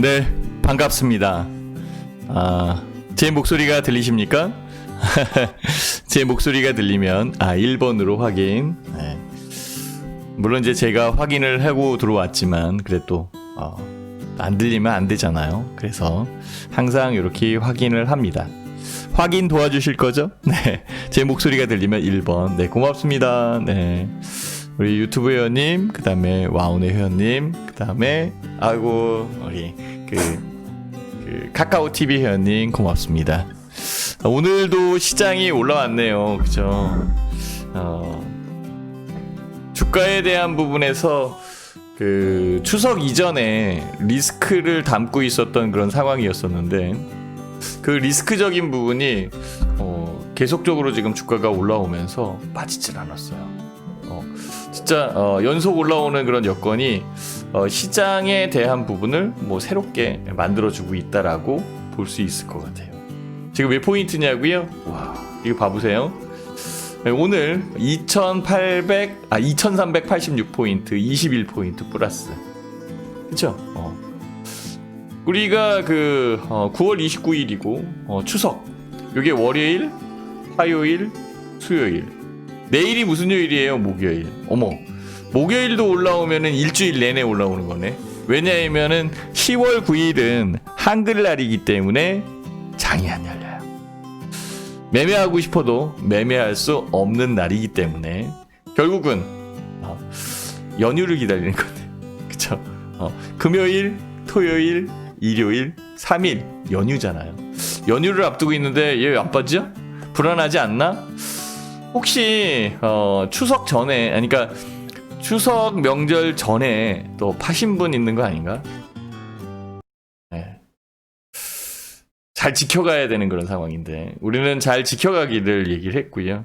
네, 반갑습니다. 제 목소리가 들리십니까? 제 목소리가 들리면 1번으로 확인. 네. 물론 이제 제가 확인을 하고 들어왔지만 그래도 안 들리면 안 되잖아요. 그래서 항상 이렇게 확인을 합니다. 확인 도와주실 거죠? 네, 제 목소리가 들리면 1번. 네, 고맙습니다. 네, 우리 유튜브 회원님, 그 다음에 와우네 회원님, 그 다음에 우리 그 카카오 TV 회원님 고맙습니다. 오늘도 시장이 올라왔네요. 그죠? 주가에 대한 부분에서 그 추석 이전에 리스크를 담고 있었던 그런 상황이었었는데 그 리스크적인 부분이 계속적으로 지금 주가가 올라오면서 빠지질 않았어요. 진짜 연속 올라오는 그런 여건이 시장에 대한 부분을 뭐 새롭게 만들어주고 있다라고 볼 수 있을 것 같아요. 지금 몇 포인트냐고요? 와, 이거 봐보세요. 오늘 2386포인트, 21포인트 플러스. 그쵸? 우리가 9월 29일이고, 추석. 요게 월요일, 화요일, 수요일. 내일이 무슨 요일이에요? 목요일. 어머. 목요일도 올라오면은 일주일 내내 올라오는 거네. 왜냐하면은 10월 9일은 한글날이기 때문에 장이 안 열려요. 매매하고 싶어도 매매할 수 없는 날이기 때문에 결국은 연휴를 기다리는 건데, 그쵸? 금요일, 토요일, 일요일, 3일 연휴잖아요. 연휴를 앞두고 있는데 얘 왜 안 빠지죠? 불안하지 않나? 혹시 추석 전에, 그러니까 추석 명절 전에 또 파신 분 있는 거 아닌가? 네. 잘 지켜가야 되는 그런 상황인데 우리는 잘 지켜가기를 얘기를 했고요.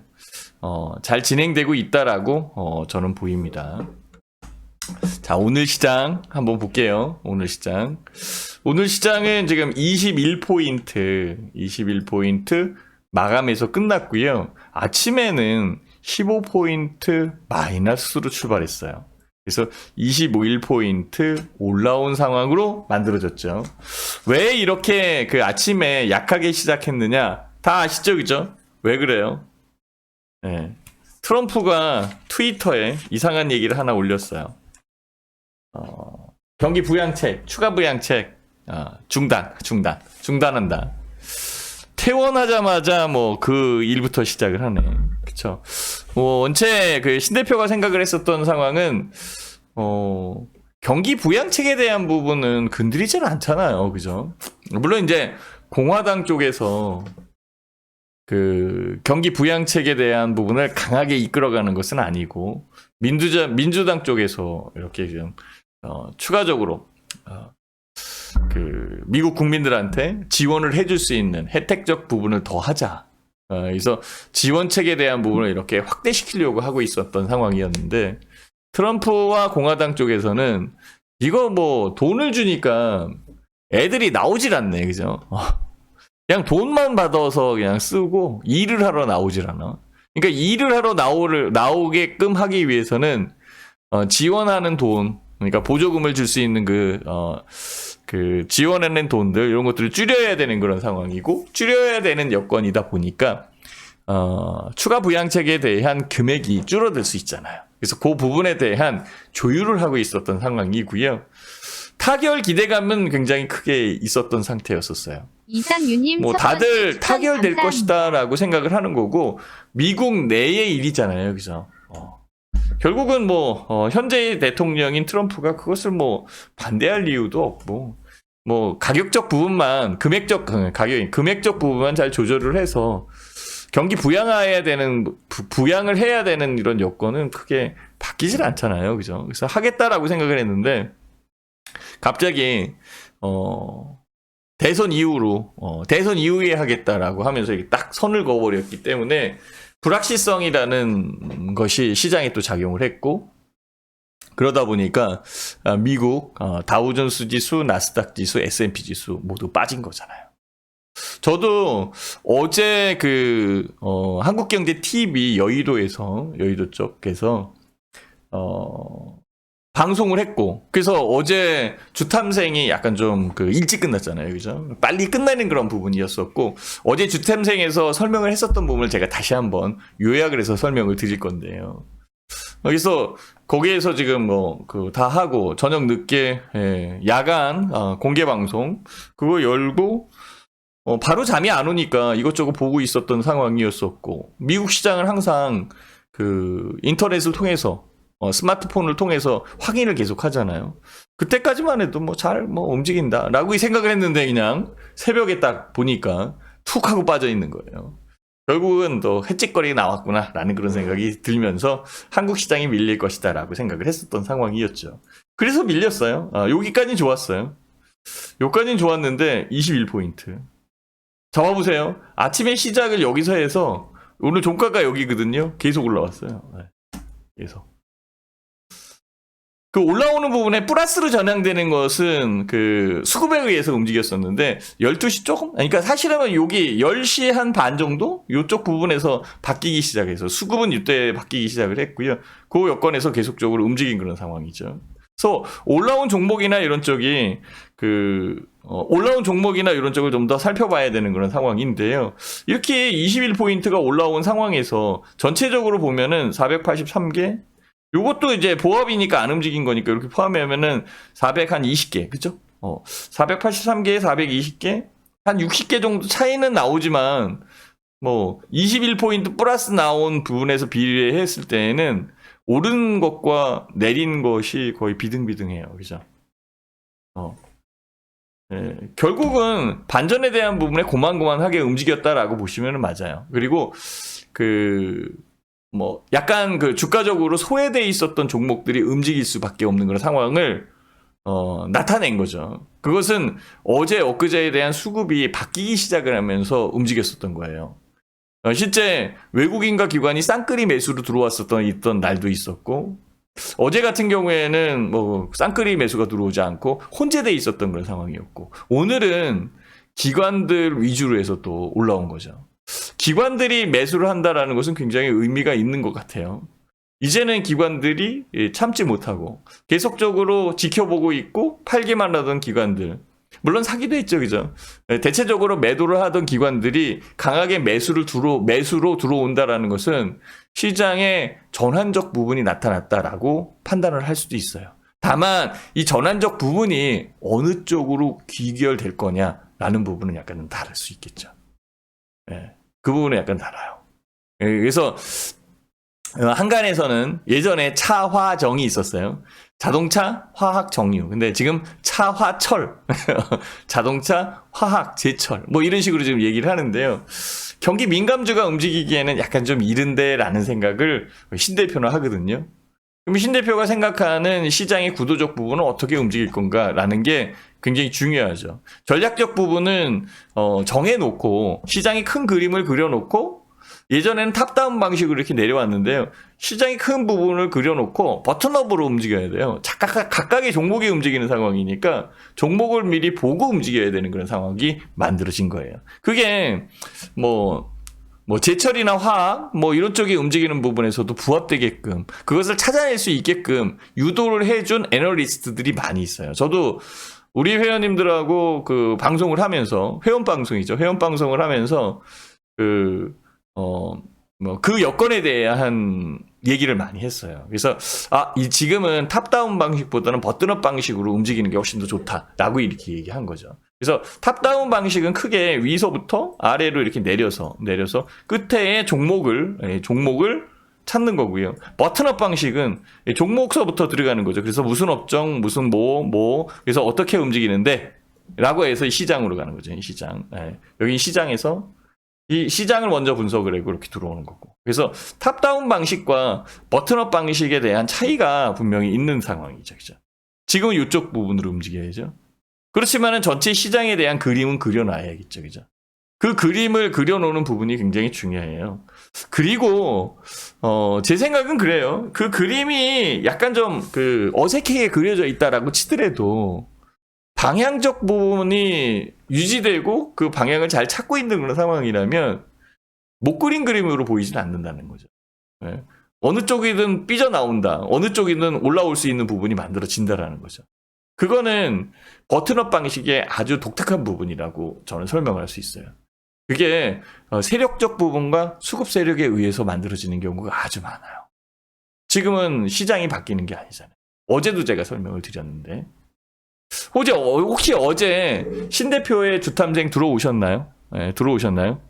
잘 진행되고 있다라고 저는 보입니다. 자, 오늘 시장 한번 볼게요. 오늘 시장은 지금 21포인트 마감해서 끝났고요. 아침에는 15포인트 마이너스로 출발했어요. 그래서 25포인트 올라온 상황으로 만들어졌죠. 왜 이렇게 아침에 약하게 시작했느냐? 다 아시죠? 그죠? 왜 그래요? 네. 트럼프가 트위터에 이상한 얘기를 하나 올렸어요. 경기 부양책, 추가 부양책 중단한다. 퇴원하자마자 그 일부터 시작을 하네. 그쵸? 원체 신 대표가 생각을 했었던 상황은 경기 부양책에 대한 부분은 건드리지는 않잖아요. 그죠? 물론 이제 공화당 쪽에서 경기 부양책에 대한 부분을 강하게 이끌어가는 것은 아니고 민주당 쪽에서 이렇게 좀 추가적으로 미국 국민들한테 지원을 해줄 수 있는 혜택적 부분을 더 하자. 그래서 지원책에 대한 부분을 이렇게 확대시키려고 하고 있었던 상황이었는데 트럼프와 공화당 쪽에서는 이거 돈을 주니까 애들이 나오질 않네. 그죠? 그냥 돈만 받아서 그냥 쓰고 일을 하러 나오질 않아. 그러니까 일을 하러 나오게끔 하기 위해서는 지원하는 돈, 그러니까 보조금을 줄 수 있는 지원하는 돈들, 이런 것들을 줄여야 되는 그런 상황이고, 줄여야 되는 여건이다 보니까, 추가 부양책에 대한 금액이 줄어들 수 있잖아요. 그래서 그 부분에 대한 조율을 하고 있었던 상황이고요. 타결 기대감은 굉장히 크게 있었던 상태였었어요. 이상유님 다들 타결될 것이다라고 생각을 하는 거고, 미국 내의 일이잖아요. 그죠? 결국은 현재 대통령인 트럼프가 그것을 반대할 이유도 없고, 가격적 부분만, 금액적 부분만 잘 조절을 해서 경기 부양을 해야 되는 이런 여건은 크게 바뀌질 않잖아요. 그죠? 그래서 하겠다라고 생각을 했는데, 갑자기, 대선 이후에 하겠다라고 하면서 이렇게 딱 선을 그어버렸기 때문에 불확실성이라는 것이 시장에 또 작용을 했고, 그러다 보니까 미국 다우존스 지수, 나스닥 지수, S&P 지수 모두 빠진 거잖아요. 저도 어제 한국경제TV 여의도 쪽에서 방송을 했고, 그래서 어제 주탐생이 약간 좀 그 일찍 끝났잖아요. 그죠? 빨리 끝나는 그런 부분이었었고, 어제 주탐생에서 설명을 했었던 부분을 제가 다시 한번 요약을 해서 설명을 드릴 건데요. 그래서 거기에서 지금 뭐 그 다 하고 저녁 늦게 야간 공개 방송 그거 열고 바로 잠이 안 오니까 이것저것 보고 있었던 상황이었었고, 미국 시장은 항상 그 인터넷을 통해서 스마트폰을 통해서 확인을 계속 하잖아요. 그때까지만 해도 뭐 잘 움직인다라고 생각을 했는데 그냥 새벽에 딱 보니까 툭 하고 빠져 있는 거예요. 결국은 또 헷짓거리가 나왔구나라는 그런 생각이 들면서 한국 시장이 밀릴 것이다라고 생각을 했었던 상황이었죠. 그래서 밀렸어요. 여기까지는 좋았어요. 여기까지는 좋았는데 21포인트. 잡아보세요. 아침에 시작을 여기서 해서 오늘 종가가 여기거든요. 계속 올라왔어요. 계속. 그 올라오는 부분에 플러스로 전향되는 것은 그 수급에 의해서 움직였었는데 12시 조금? 그러니까 사실은 여기 10시 한 반 정도? 요쪽 부분에서 바뀌기 시작해서 수급은 이때 바뀌기 시작을 했고요. 그 여건에서 계속적으로 움직인 그런 상황이죠. 그래서 올라온 종목이나 이런 쪽이 올라온 종목이나 이런 쪽을 좀 더 살펴봐야 되는 그런 상황인데요. 이렇게 21포인트가 올라온 상황에서 전체적으로 보면은 483개, 요것도 이제 보합이니까 안 움직인 거니까 이렇게 포함하면은 420개, 그죠? 483개에 420개, 한 60개 정도 차이는 나오지만, 뭐, 21포인트 플러스 나온 부분에서 비례했을 때에는 오른 것과 내린 것이 거의 비등비등해요. 그죠? 결국은 반전에 대한 부분에 고만고만하게 움직였다라고 보시면 맞아요. 그리고 약간 주가적으로 소외돼 있었던 종목들이 움직일 수밖에 없는 그런 상황을 나타낸 거죠. 그것은 어제 엊그제에 대한 수급이 바뀌기 시작을 하면서 움직였었던 거예요. 실제 외국인과 기관이 쌍끌이 매수로 있던 날도 있었고, 어제 같은 경우에는 쌍끌이 매수가 들어오지 않고 혼재돼 있었던 그런 상황이었고, 오늘은 기관들 위주로 해서 또 올라온 거죠. 기관들이 매수를 한다라는 것은 굉장히 의미가 있는 것 같아요. 이제는 기관들이 참지 못하고 계속적으로 지켜보고 있고 팔기만 하던 기관들, 물론 사기도 했죠, 그죠? 대체적으로 매도를 하던 기관들이 강하게 매수로 들어온다라는 것은 시장에 전환적 부분이 나타났다라고 판단을 할 수도 있어요. 다만 이 전환적 부분이 어느 쪽으로 귀결될 거냐라는 부분은 약간 좀 다를 수 있겠죠. 그 부분은 약간 달라요. 그래서 한간에서는 예전에 차화정이 있었어요. 자동차, 화학, 정유. 근데 지금 차화철, 자동차, 화학, 제철. 이런 식으로 지금 얘기를 하는데요. 경기 민감주가 움직이기에는 약간 좀 이른데라는 생각을 신 대표는 하거든요. 그럼 신 대표가 생각하는 시장의 구도적 부분은 어떻게 움직일 건가라는 게 굉장히 중요하죠. 전략적 부분은 정해놓고 시장이 큰 그림을 그려놓고, 예전에는 탑다운 방식으로 이렇게 내려왔는데요. 시장이 큰 부분을 그려놓고 버튼업으로 움직여야 돼요. 각각의 종목이 움직이는 상황이니까 종목을 미리 보고 움직여야 되는 그런 상황이 만들어진 거예요. 그게 제철이나 화학 이런 쪽이 움직이는 부분에서도 부합되게끔 그것을 찾아낼 수 있게끔 유도를 해준 애널리스트들이 많이 있어요. 저도 우리 회원님들하고 방송을 하면서, 회원 방송이죠. 회원 방송을 하면서 그 여건에 대한 얘기를 많이 했어요. 그래서 지금은 탑다운 방식보다는 버튼업 방식으로 움직이는 게 훨씬 더 좋다라고 이렇게 얘기한 거죠. 그래서 탑다운 방식은 크게 위서부터 아래로 이렇게 내려서 끝에 종목을 찾는 거고요. 버튼업 방식은 종목서부터 들어가는 거죠. 그래서 무슨 업종, 무슨 그래서 어떻게 움직이는데 라고 해서 시장으로 가는 거죠. 이 시장. 여기 시장에서 이 시장을 먼저 분석을 하고 이렇게 들어오는 거고. 그래서 탑다운 방식과 버튼업 방식에 대한 차이가 분명히 있는 상황이죠. 그죠? 지금은 이쪽 부분으로 움직여야죠. 그렇지만은 전체 시장에 대한 그림은 그려놔야겠죠. 그죠? 그 그림을 그려놓는 부분이 굉장히 중요해요. 그리고 제 생각은 그래요. 그 그림이 약간 좀 어색하게 그려져 있다라고 치더라도 방향적 부분이 유지되고 그 방향을 잘 찾고 있는 그런 상황이라면 못 그린 그림으로 보이진 않는다는 거죠. 어느 쪽이든 삐져나온다. 어느 쪽이든 올라올 수 있는 부분이 만들어진다라는 거죠. 그거는 버튼업 방식의 아주 독특한 부분이라고 저는 설명할 수 있어요. 그게 세력적 부분과 수급 세력에 의해서 만들어지는 경우가 아주 많아요. 지금은 시장이 바뀌는 게 아니잖아요. 어제도 제가 설명을 드렸는데 혹시 어제 신 대표의 주탐생 들어오셨나요? 네, 들어오셨나요?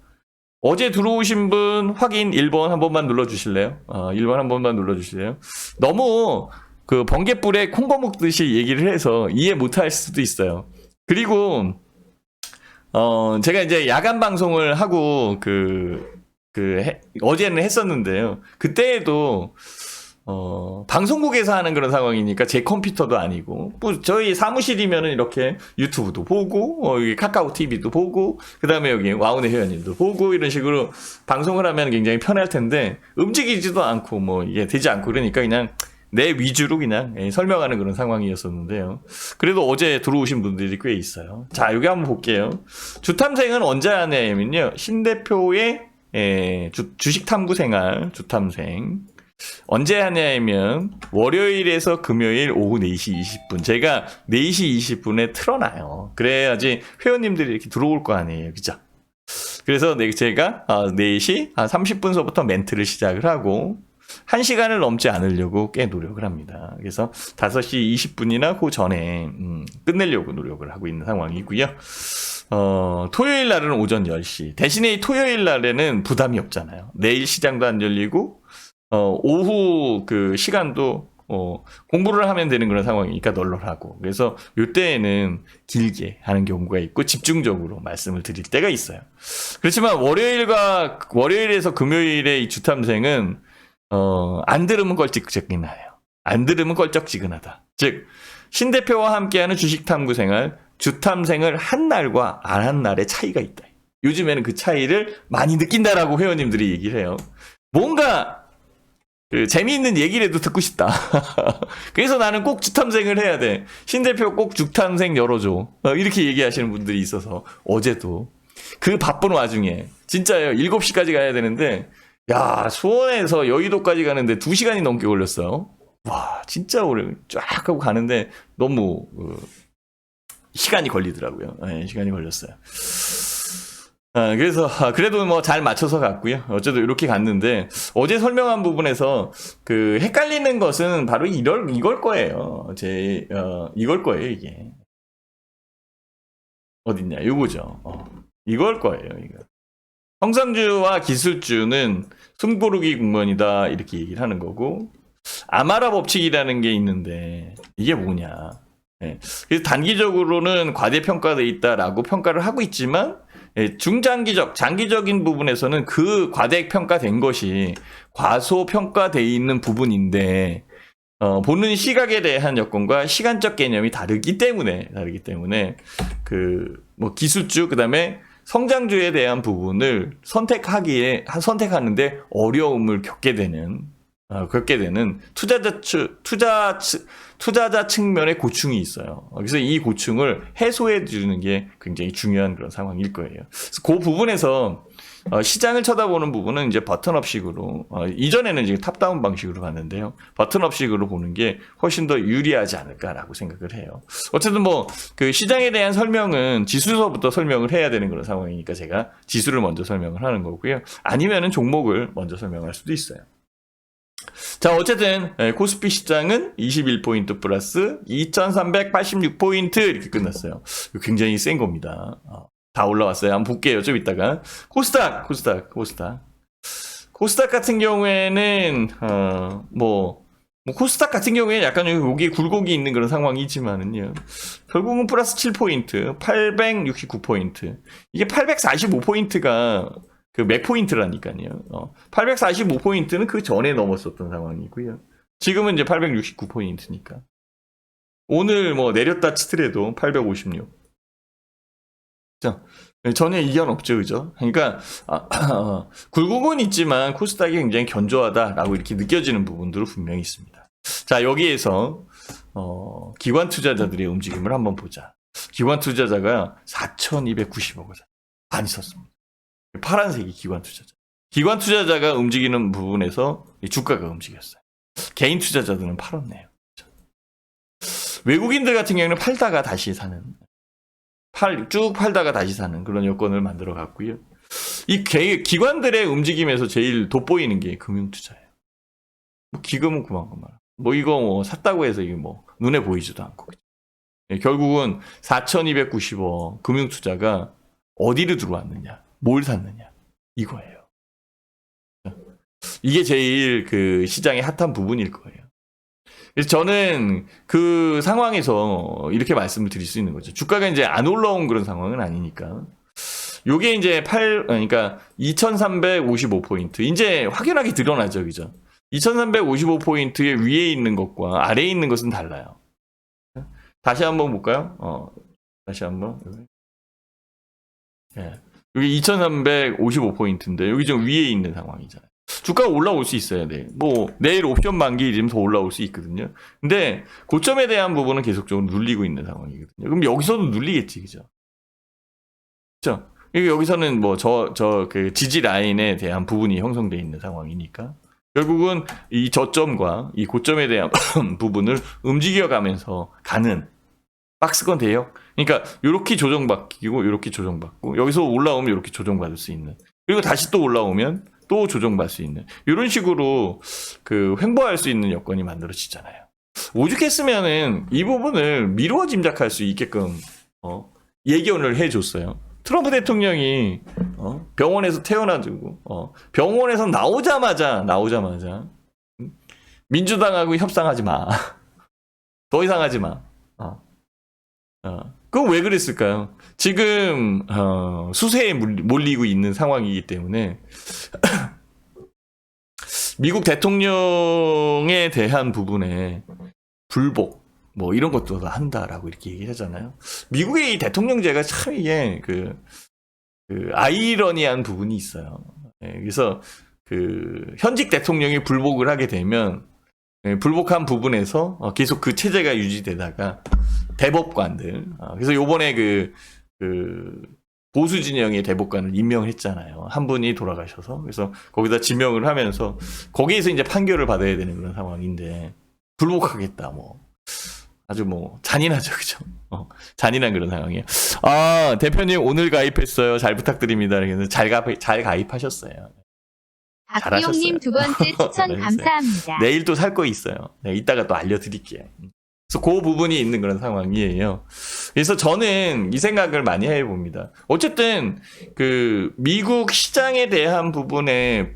어제 들어오신 분 확인 1번 한 번만 눌러주실래요? 1번 한 번만 눌러주실래요? 너무 그 번갯불에 콩고 먹듯이 얘기를 해서 이해 못할 수도 있어요. 그리고 제가 이제 야간 방송을 하고 어제는 했었는데요. 그때에도 방송국에서 하는 그런 상황이니까 제 컴퓨터도 아니고, 뭐 저희 사무실이면은 이렇게 유튜브도 보고, 여기 카카오 TV도 보고, 그 다음에 여기 와우네 회원님도 보고, 이런 식으로 방송을 하면 굉장히 편할 텐데, 움직이지도 않고, 뭐, 이게 되지 않고, 그러니까 그냥 내 위주로 그냥 설명하는 그런 상황이었었는데요. 그래도 어제 들어오신 분들이 꽤 있어요. 자, 여기 한번 볼게요. 주탐생은 언제 하냐면요. 신 대표의 주식 탐구 생활, 주탐생. 언제 하냐면 월요일에서 금요일 오후 4시 20분 제가 4시 20분에 틀어놔요. 그래야지 회원님들이 이렇게 들어올 거 아니에요. 그죠? 그래서 제가 4시 30분서부터 멘트를 시작을 하고 1시간을 넘지 않으려고 꽤 노력을 합니다. 그래서 5시 20분이나 그 전에 끝내려고 노력을 하고 있는 상황이고요. 토요일 날은 오전 10시. 대신에 토요일 날에는 부담이 없잖아요. 내일 시장도 안 열리고 오후 그 시간도 공부를 하면 되는 그런 상황이니까 널널하고. 그래서 이때에는 길게 하는 경우가 있고 집중적으로 말씀을 드릴 때가 있어요. 그렇지만 월요일에서 금요일의 이 주탐생은 안 들으면 껄쩍지근해요. 안 들으면 껄쩍지근하다. 즉 신 대표와 함께하는 주식 탐구 생활, 주탐생을 한 날과 안 한 날의 차이가 있다. 요즘에는 그 차이를 많이 느낀다라고 회원님들이 얘기를 해요. 뭔가 재미있는 얘기라도 듣고 싶다. 그래서 나는 꼭 주탐생을 해야 돼. 신 대표 꼭 주탐생 열어줘. 이렇게 얘기하시는 분들이 있어서 어제도 그 바쁜 와중에 진짜요. 7시까지 가야 되는데 야, 수원에서 여의도까지 가는데 2시간이 넘게 걸렸어요. 와, 진짜 오래 쫙 하고 가는데 너무 시간이 걸리더라고요. 네, 시간이 걸렸어요. 그래서 그래도 뭐 잘 맞춰서 갔고요. 어쨌든 이렇게 갔는데 어제 설명한 부분에서 그 헷갈리는 것은 바로 이걸 거예요. 이걸 거예요, 이게. 어딨냐? 요거죠. 이걸 거예요, 이거. 성장주와 기술주는 숨고르기 국면이다 이렇게 얘기를 하는 거고 아마라 법칙이라는 게 있는데 이게 뭐냐. 네. 그래서 단기적으로는 과대평가되어 있다라고 평가를 하고 있지만 장기적인 부분에서는 그 과대평가된 것이 과소평가되어 있는 부분인데 보는 시각에 대한 여건과 시간적 개념이 다르기 때문에 뭐 기술주 그다음에 성장주에 대한 부분을 선택하는데 어려움을 겪게 되는 투자자 측면의 고충이 있어요. 그래서 이 고충을 해소해 주는 게 굉장히 중요한 그런 상황일 거예요. 그래서 그 부분에서 시장을 쳐다보는 부분은 이제 버튼업식으로 이전에는 이제 탑다운 방식으로 갔는데요. 버튼업식으로 보는 게 훨씬 더 유리하지 않을까라고 생각을 해요. 어쨌든 뭐 그 시장에 대한 설명은 지수서부터 설명을 해야 되는 그런 상황이니까 제가 지수를 먼저 설명을 하는 거고요. 아니면은 종목을 먼저 설명할 수도 있어요. 자, 어쨌든 코스피 시장은 21포인트 플러스 2386포인트 이렇게 끝났어요. 굉장히 센 겁니다. 다 올라왔어요. 한번 볼게요. 좀 이따가. 코스닥 같은 경우에는 코스닥 같은 경우에 약간 여기 굴곡이 있는 그런 상황이지만은요. 결국은 플러스 7포인트, 869포인트. 이게 845포인트가 그 맥포인트라니까요. 845포인트는 그 전에 넘었었던 상황이고요. 지금은 이제 869포인트니까. 오늘 뭐 내렸다 치더라도 856. 자, 전혀 이견 없죠, 그죠? 그러니까 굴곡은 있지만 코스닥이 굉장히 견조하다라고 이렇게 느껴지는 부분들은 분명히 있습니다. 자, 여기에서 기관 투자자들의 움직임을 한번 보자. 기관 투자자가 4,290억 원 많이 썼습니다. 파란색이 기관 투자자. 기관 투자자가 움직이는 부분에서 주가가 움직였어요. 개인 투자자들은 팔았네요. 외국인들 같은 경우는 팔다가 다시 사는, 쭉 팔다가 다시 사는 그런 여건을 만들어 갔고요. 이 기관들의 움직임에서 제일 돋보이는 게 금융투자예요. 뭐 기금은 그만큼만. 뭐 이거 뭐 샀다고 해서 이게 뭐 눈에 보이지도 않고. 결국은 4,290억 금융투자가 어디로 들어왔느냐, 뭘 샀느냐, 이거예요. 이게 제일 그 시장의 핫한 부분일 거예요. 그래서 저는 그 상황에서 이렇게 말씀을 드릴 수 있는 거죠. 주가가 이제 안 올라온 그런 상황은 아니니까. 요게 이제 그러니까 2355포인트. 이제 확연하게 드러나죠. 그죠? 2355포인트의 위에 있는 것과 아래에 있는 것은 달라요. 다시 한번 볼까요? 다시 한번. 예. 여기 2355포인트인데, 여기 좀 위에 있는 상황이잖아요. 주가가 올라올 수 있어요. 네. 뭐 내일 옵션 만기이면 더 올라올 수 있거든요. 근데 고점에 대한 부분은 계속적으로 눌리고 있는 상황이거든요. 그럼 여기서도 눌리겠지, 그죠? 그죠? 여기서는 뭐 그 지지 라인에 대한 부분이 형성되어 있는 상황이니까 결국은 이 저점과 이 고점에 대한 부분을 움직여가면서 가는 박스권 대역. 그러니까 이렇게 조정받기고 이렇게 조정받고 여기서 올라오면 이렇게 조정받을 수 있는, 그리고 다시 또 올라오면 또 조정받을 수 있는, 이런 식으로 그 횡보할 수 있는 여건이 만들어지잖아요. 오죽했으면은 이 부분을 미루어 짐작할 수 있게끔 예견을 해줬어요. 트럼프 대통령이 병원에서 태어나지고 병원에서 나오자마자 민주당하고 협상하지 마. 더 이상 하지 마. 그건 왜 그랬을까요? 지금 수세에 몰리고 있는 상황이기 때문에 미국 대통령에 대한 부분에 불복 뭐 이런 것도 한다라고 이렇게 얘기하잖아요. 미국의 이 대통령제가 참 이게 그 아이러니한 부분이 있어요. 그래서 그 현직 대통령이 불복을 하게 되면 불복한 부분에서 계속 그 체제가 유지되다가 대법관들, 그래서 요번에 그 보수 진영의 대법관을 임명을 했잖아요. 한 분이 돌아가셔서. 그래서 거기다 지명을 하면서 거기에서 이제 판결을 받아야 되는 그런 상황인데 불복하겠다 뭐. 아주 뭐 잔인하죠, 그죠? 잔인한 그런 상황이에요. 아, 대표님 오늘 가입했어요. 잘 부탁드립니다. 그래서 잘 가입하셨어요. 박기용님 두 번째 추천 감사합니다. 내일 또 살 거 있어요. 네, 이따가 또 알려드릴게요. 그래서 그 부분이 있는 그런 상황이에요. 그래서 저는 이 생각을 많이 해봅니다. 어쨌든 그 미국 시장에 대한 부분에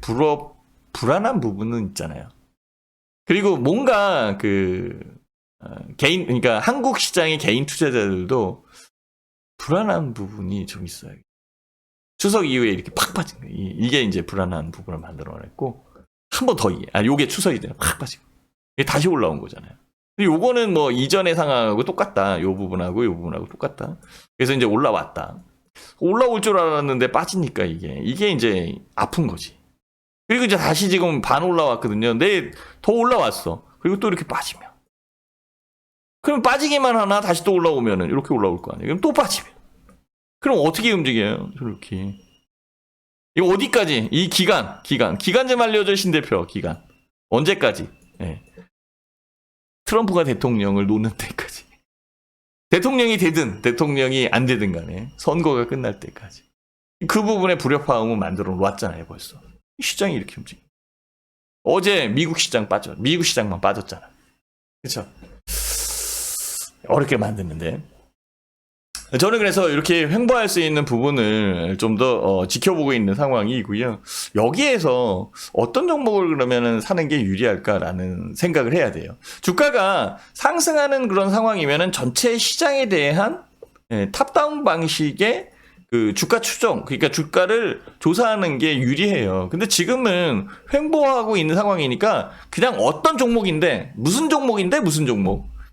불안한 부분은 있잖아요. 그리고 뭔가 그러니까 한국 시장의 개인 투자자들도 불안한 부분이 좀 있어요. 추석 이후에 이렇게 팍 빠진 거예요. 이게 이제 불안한 부분을 만들어냈고, 한 번 더, 요게 추석이 되면 팍 빠지고, 이게 다시 올라온 거잖아요. 근데 요거는 뭐 이전의 상황하고 똑같다. 요 부분하고 똑같다. 그래서 이제 올라왔다. 올라올 줄 알았는데 빠지니까 이게 이제 아픈 거지. 그리고 이제 다시 지금 반 올라왔거든요. 근데 더 올라왔어. 그리고 또 이렇게 빠지면. 그럼 빠지기만 하나 다시 또 올라오면은 이렇게 올라올 거 아니에요. 그럼 또 빠지면. 그럼 어떻게 움직여요? 저렇게. 이거 어디까지? 이 기간 좀 알려줘, 신대표. 기간. 언제까지? 네. 트럼프가 대통령을 놓는 때까지. 대통령이 되든 대통령이 안 되든 간에 선거가 끝날 때까지. 그 부분에 불협화음을 만들어 놓았잖아요, 벌써. 시장이 이렇게 움직여. 어제 미국 시장만 빠졌잖아. 그렇죠? 어렵게 만드는데. 저는 그래서 이렇게 횡보할 수 있는 부분을 좀 더 지켜보고 있는 상황이고요. 여기에서 어떤 종목을 그러면은 사는 게 유리할까라는 생각을 해야 돼요. 주가가 상승하는 그런 상황이면은 전체 시장에 대한 탑다운 방식의 그 주가 추정, 그러니까 주가를 조사하는 게 유리해요. 근데 지금은 횡보하고 있는 상황이니까 그냥 어떤 종목인데, 무슨 종목,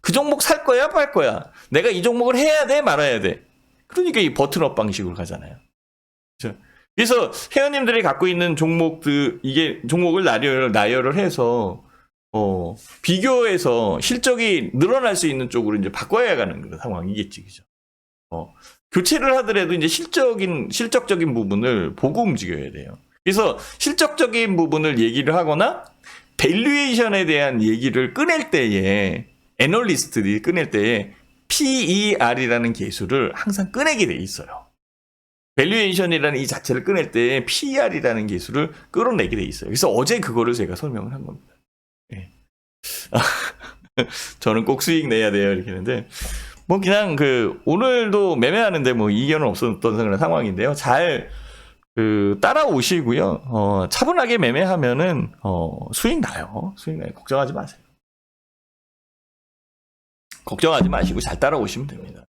그 종목 살 거야, 팔 거야. 내가 이 종목을 해야 돼, 말아야 돼. 그러니까 이 버튼업 방식으로 가잖아요. 그렇죠? 그래서 회원님들이 갖고 있는 종목들, 이게 종목을 나열을 해서 비교해서 실적이 늘어날 수 있는 쪽으로 이제 바꿔야 가는 그런 상황이겠지, 그죠? 교체를 하더라도 이제 실적적인 부분을 보고 움직여야 돼요. 그래서 실적적인 부분을 얘기를 하거나 밸류에이션에 대한 얘기를 꺼낼 때에 애널리스트들이 꺼낼 때에 PER이라는 계수를 항상 꺼내게 돼 있어요. 밸류에이션이라는 이 자체를 꺼낼 때 PER이라는 계수를 끌어내게 돼 있어요. 그래서 어제 그거를 제가 설명을 한 겁니다. 네. 저는 꼭 수익 내야 돼요 이렇게 했는데 뭐 그냥 오늘도 매매하는데 뭐 이견은 없었던 그런 상황인데요. 잘 따라오시고요. 차분하게 매매하면은 수익 나요. 수익 나요. 걱정하지 마세요. 걱정하지 마시고 잘 따라오시면 됩니다.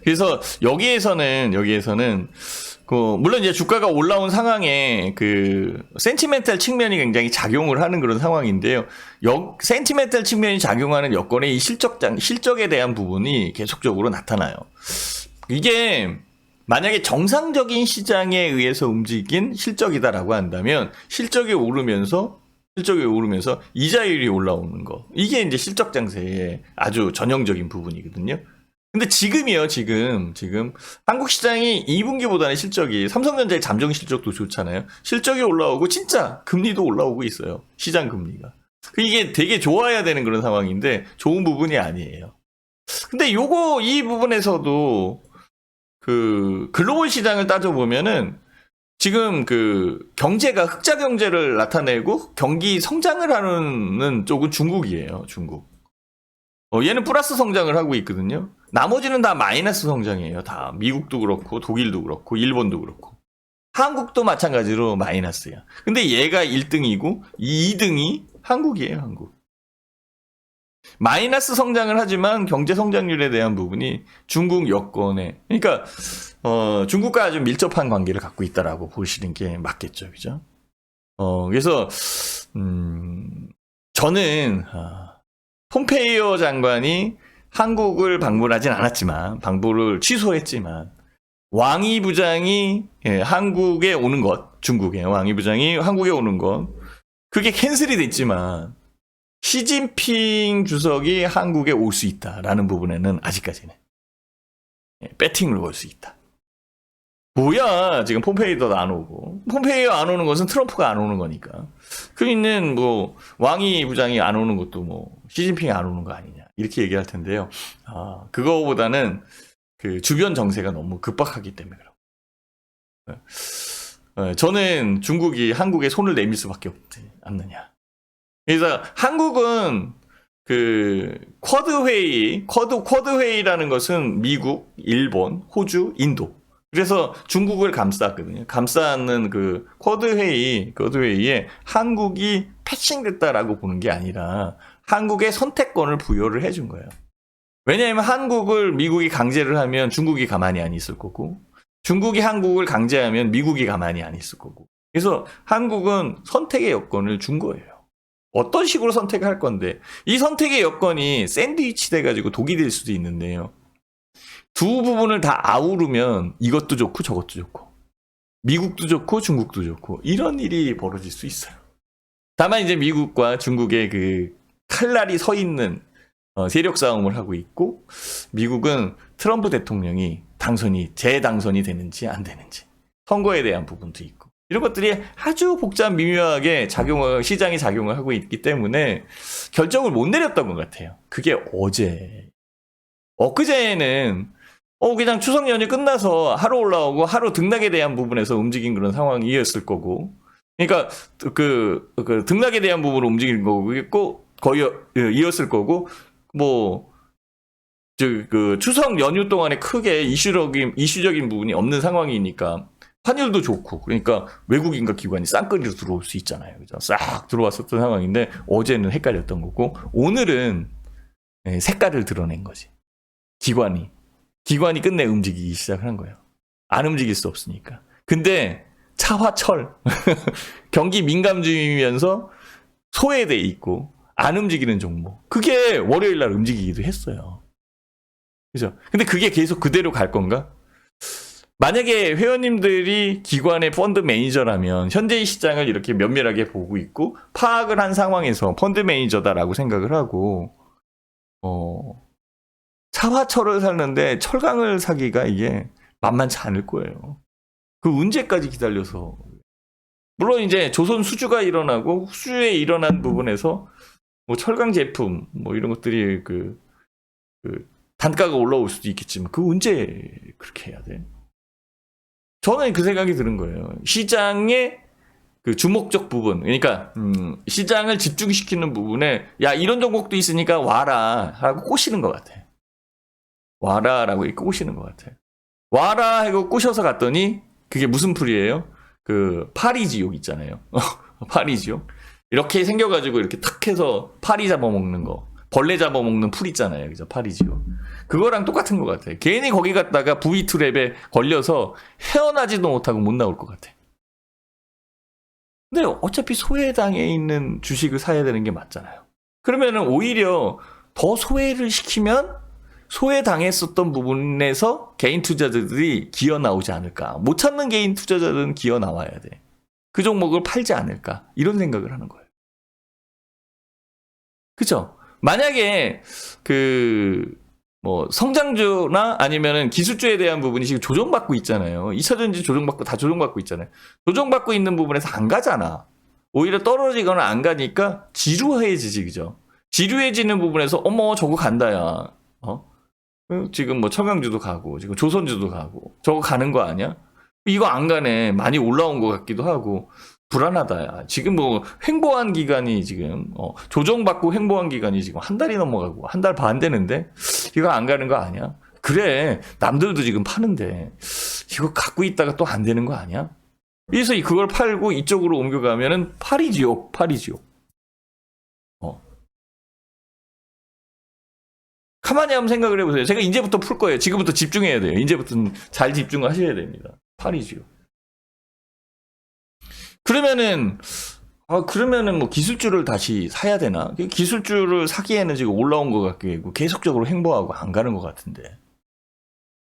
그래서 여기에서는 물론 이제 주가가 올라온 상황에 센티멘탈 측면이 굉장히 작용을 하는 그런 상황인데요. 센티멘탈 측면이 작용하는 여건의 이 실적에 대한 부분이 계속적으로 나타나요. 이게 만약에 정상적인 시장에 의해서 움직인 실적이다라고 한다면 실적이 오르면서 이자율이 올라오는 거. 이게 이제 실적 장세의 아주 전형적인 부분이거든요. 근데 지금이요, 지금 한국 시장이 2분기보다는 실적이 삼성전자의 잠정 실적도 좋잖아요. 실적이 올라오고 진짜 금리도 올라오고 있어요. 시장 금리가. 이게 되게 좋아야 되는 그런 상황인데 좋은 부분이 아니에요. 근데 이 부분에서도 글로벌 시장을 따져보면은 지금 경제가 흑자 경제를 나타내고 경기 성장을 하는 쪽은 중국이에요, 중국. 얘는 플러스 성장을 하고 있거든요. 나머지는 다 마이너스 성장이에요. 다 미국도 그렇고 독일도 그렇고 일본도 그렇고 한국도 마찬가지로 마이너스야. 근데 얘가 1등이고 2등이 한국이에요. 한국. 마이너스 성장을 하지만 경제 성장률에 대한 부분이 중국 여건에 그러니까 중국과 아주 밀접한 관계를 갖고 있다라고 보시는 게 맞겠죠. 그죠? 그래서 저는 폼페이오 장관이 한국을 방문하진 않았지만 방문을 취소했지만 왕이 부장이 한국에 오는 것, 중국의 왕이 부장이 한국에 오는 것 그게 캔슬이 됐지만 시진핑 주석이 한국에 올 수 있다라는 부분에는 아직까지는 배팅을 걸 수 있다. 뭐야 지금 폼페이오도 안 오고 폼페이오 안 오는 것은 트럼프가 안 오는 거니까 그러니까 뭐 왕이 부장이 안 오는 것도 뭐 시진핑이 안 오는 거 아니냐 이렇게 얘기할 텐데요. 그거보다는 주변 정세가 너무 급박하기 때문에 그래요. 저는 중국이 한국에 손을 내밀 수밖에 없지 않느냐. 그래서 한국은 쿼드 회의라는 것은 미국, 일본, 호주, 인도. 그래서 중국을 감쌌거든요. 감싸는 쿼드 회의에 한국이 패싱됐다라고 보는 게 아니라 한국의 선택권을 부여를 해준 거예요. 왜냐하면 한국을 미국이 강제를 하면 중국이 가만히 안 있을 거고 중국이 한국을 강제하면 미국이 가만히 안 있을 거고 그래서 한국은 선택의 여건을 준 거예요. 어떤 식으로 선택할 건데 이 선택의 여건이 샌드위치 돼가지고 독이 될 수도 있는데요. 두 부분을 다 아우르면 이것도 좋고 저것도 좋고 미국도 좋고 중국도 좋고 이런 일이 벌어질 수 있어요. 다만 이제 미국과 중국의 칼날이 서 있는 세력 싸움을 하고 있고 미국은 트럼프 대통령이 재당선이 되는지 안 되는지 선거에 대한 부분도 있고 이런 것들이 아주 복잡 미묘하게 시장이 작용을 하고 있기 때문에 결정을 못 내렸던 것 같아요. 그게 엊그제는 그냥 추석 연휴 끝나서 하루 올라오고 하루 등락에 대한 부분에서 움직인 그런 상황이었을 거고 그러니까 등락에 대한 부분으로 움직이는 거고 거의 이었을 거고 뭐 추석 연휴 동안에 크게 이슈적인 부분이 없는 상황이니까 환율도 좋고 그러니까 외국인과 기관이 쌍끌이로 들어올 수 있잖아요. 그죠? 싹 들어왔었던 상황인데 어제는 헷갈렸던 거고 오늘은 색깔을 드러낸 거지. 기관이 끝내 움직이기 시작한 거예요. 안 움직일 수 없으니까. 근데 차화철 경기 민감주의면서 소외돼 있고 안 움직이는 종목 그게 월요일 날 움직이기도 했어요. 그죠? 근데 그게 계속 그대로 갈 건가? 만약에 회원님들이 기관의 펀드 매니저라면 현재의 시장을 이렇게 면밀하게 보고 있고 파악을 한 상황에서 펀드 매니저다라고 생각을 하고 차화철을 샀는데 철강을 사기가 이게 만만치 않을 거예요. 언제까지 기다려서 물론 이제 조선 수주가 일어나고 수주에 일어난 부분에서 뭐 철강 제품 뭐 이런 것들이 그 단가가 올라올 수도 있겠지만 그 언제 그렇게 해야 돼? 저는 그 생각이 드는 거예요. 시장의 그 주목적 부분, 그러니까 시장을 집중시키는 부분에 야 이런 종목도 있으니까 와라 하고 꼬시는 것 같아. 와라라고 이렇게 꼬시는 것 같아. 와라 하고 꼬셔서 갔더니 그게 무슨 풀이에요? 그 파리지옥 있잖아요. 파리지옥. 이렇게 생겨가지고 이렇게 탁 해서 파리 잡아먹는 거, 벌레 잡아먹는 풀 있잖아요. 그죠? 파리지옥. 그거랑 똑같은 것 같아. 괜히 거기 갔다가 V2랩에 걸려서 헤어나지도 못하고 못 나올 것 같아. 근데 어차피 소외당해 있는 주식을 사야 되는 게 맞잖아요. 그러면은 오히려 더 소외를 시키면 소외당했었던 부분에서 개인 투자자들이 기어 나오지 않을까. 못 찾는 개인 투자자들은 기어 나와야 돼. 그 종목을 팔지 않을까. 이런 생각을 하는 거예요. 그죠? 만약에 뭐 성장주나 아니면은 기술주에 대한 부분이 지금 조정받고 있잖아요. 2차전지 조정받고 다 조정받고 있잖아요. 조정받고 있는 부분에서 안 가잖아. 오히려 떨어지거나 안 가니까 지루해지지, 그죠? 지루해지는 부분에서 어머 저거 간다야. 지금 뭐 청양주도 가고 지금 조선주도 가고 저거 가는 거 아니야? 이거 안 가네. 많이 올라온 것 같기도 하고 불안하다야. 지금 뭐 횡보한 기간이 지금 조정받고 횡보한 기간이 지금 한 달이 넘어가고 한 달 반 되는데 이거 안 가는 거 아니야? 그래 남들도 지금 파는데 이거 갖고 있다가 또 안 되는 거 아니야? 그래서 그걸 팔고 이쪽으로 옮겨가면은 파리지옥. 가만히 한번 생각을 해보세요. 제가 이제부터 풀 거예요. 지금부터 집중해야 돼요. 이제부터는 잘 집중을 하셔야 됩니다. 파리지옥. 그러면은 뭐 기술주를 다시 사야 되나? 기술주를 사기에는 지금 올라온 것 같고 계속적으로 횡보하고 안 가는 것 같은데.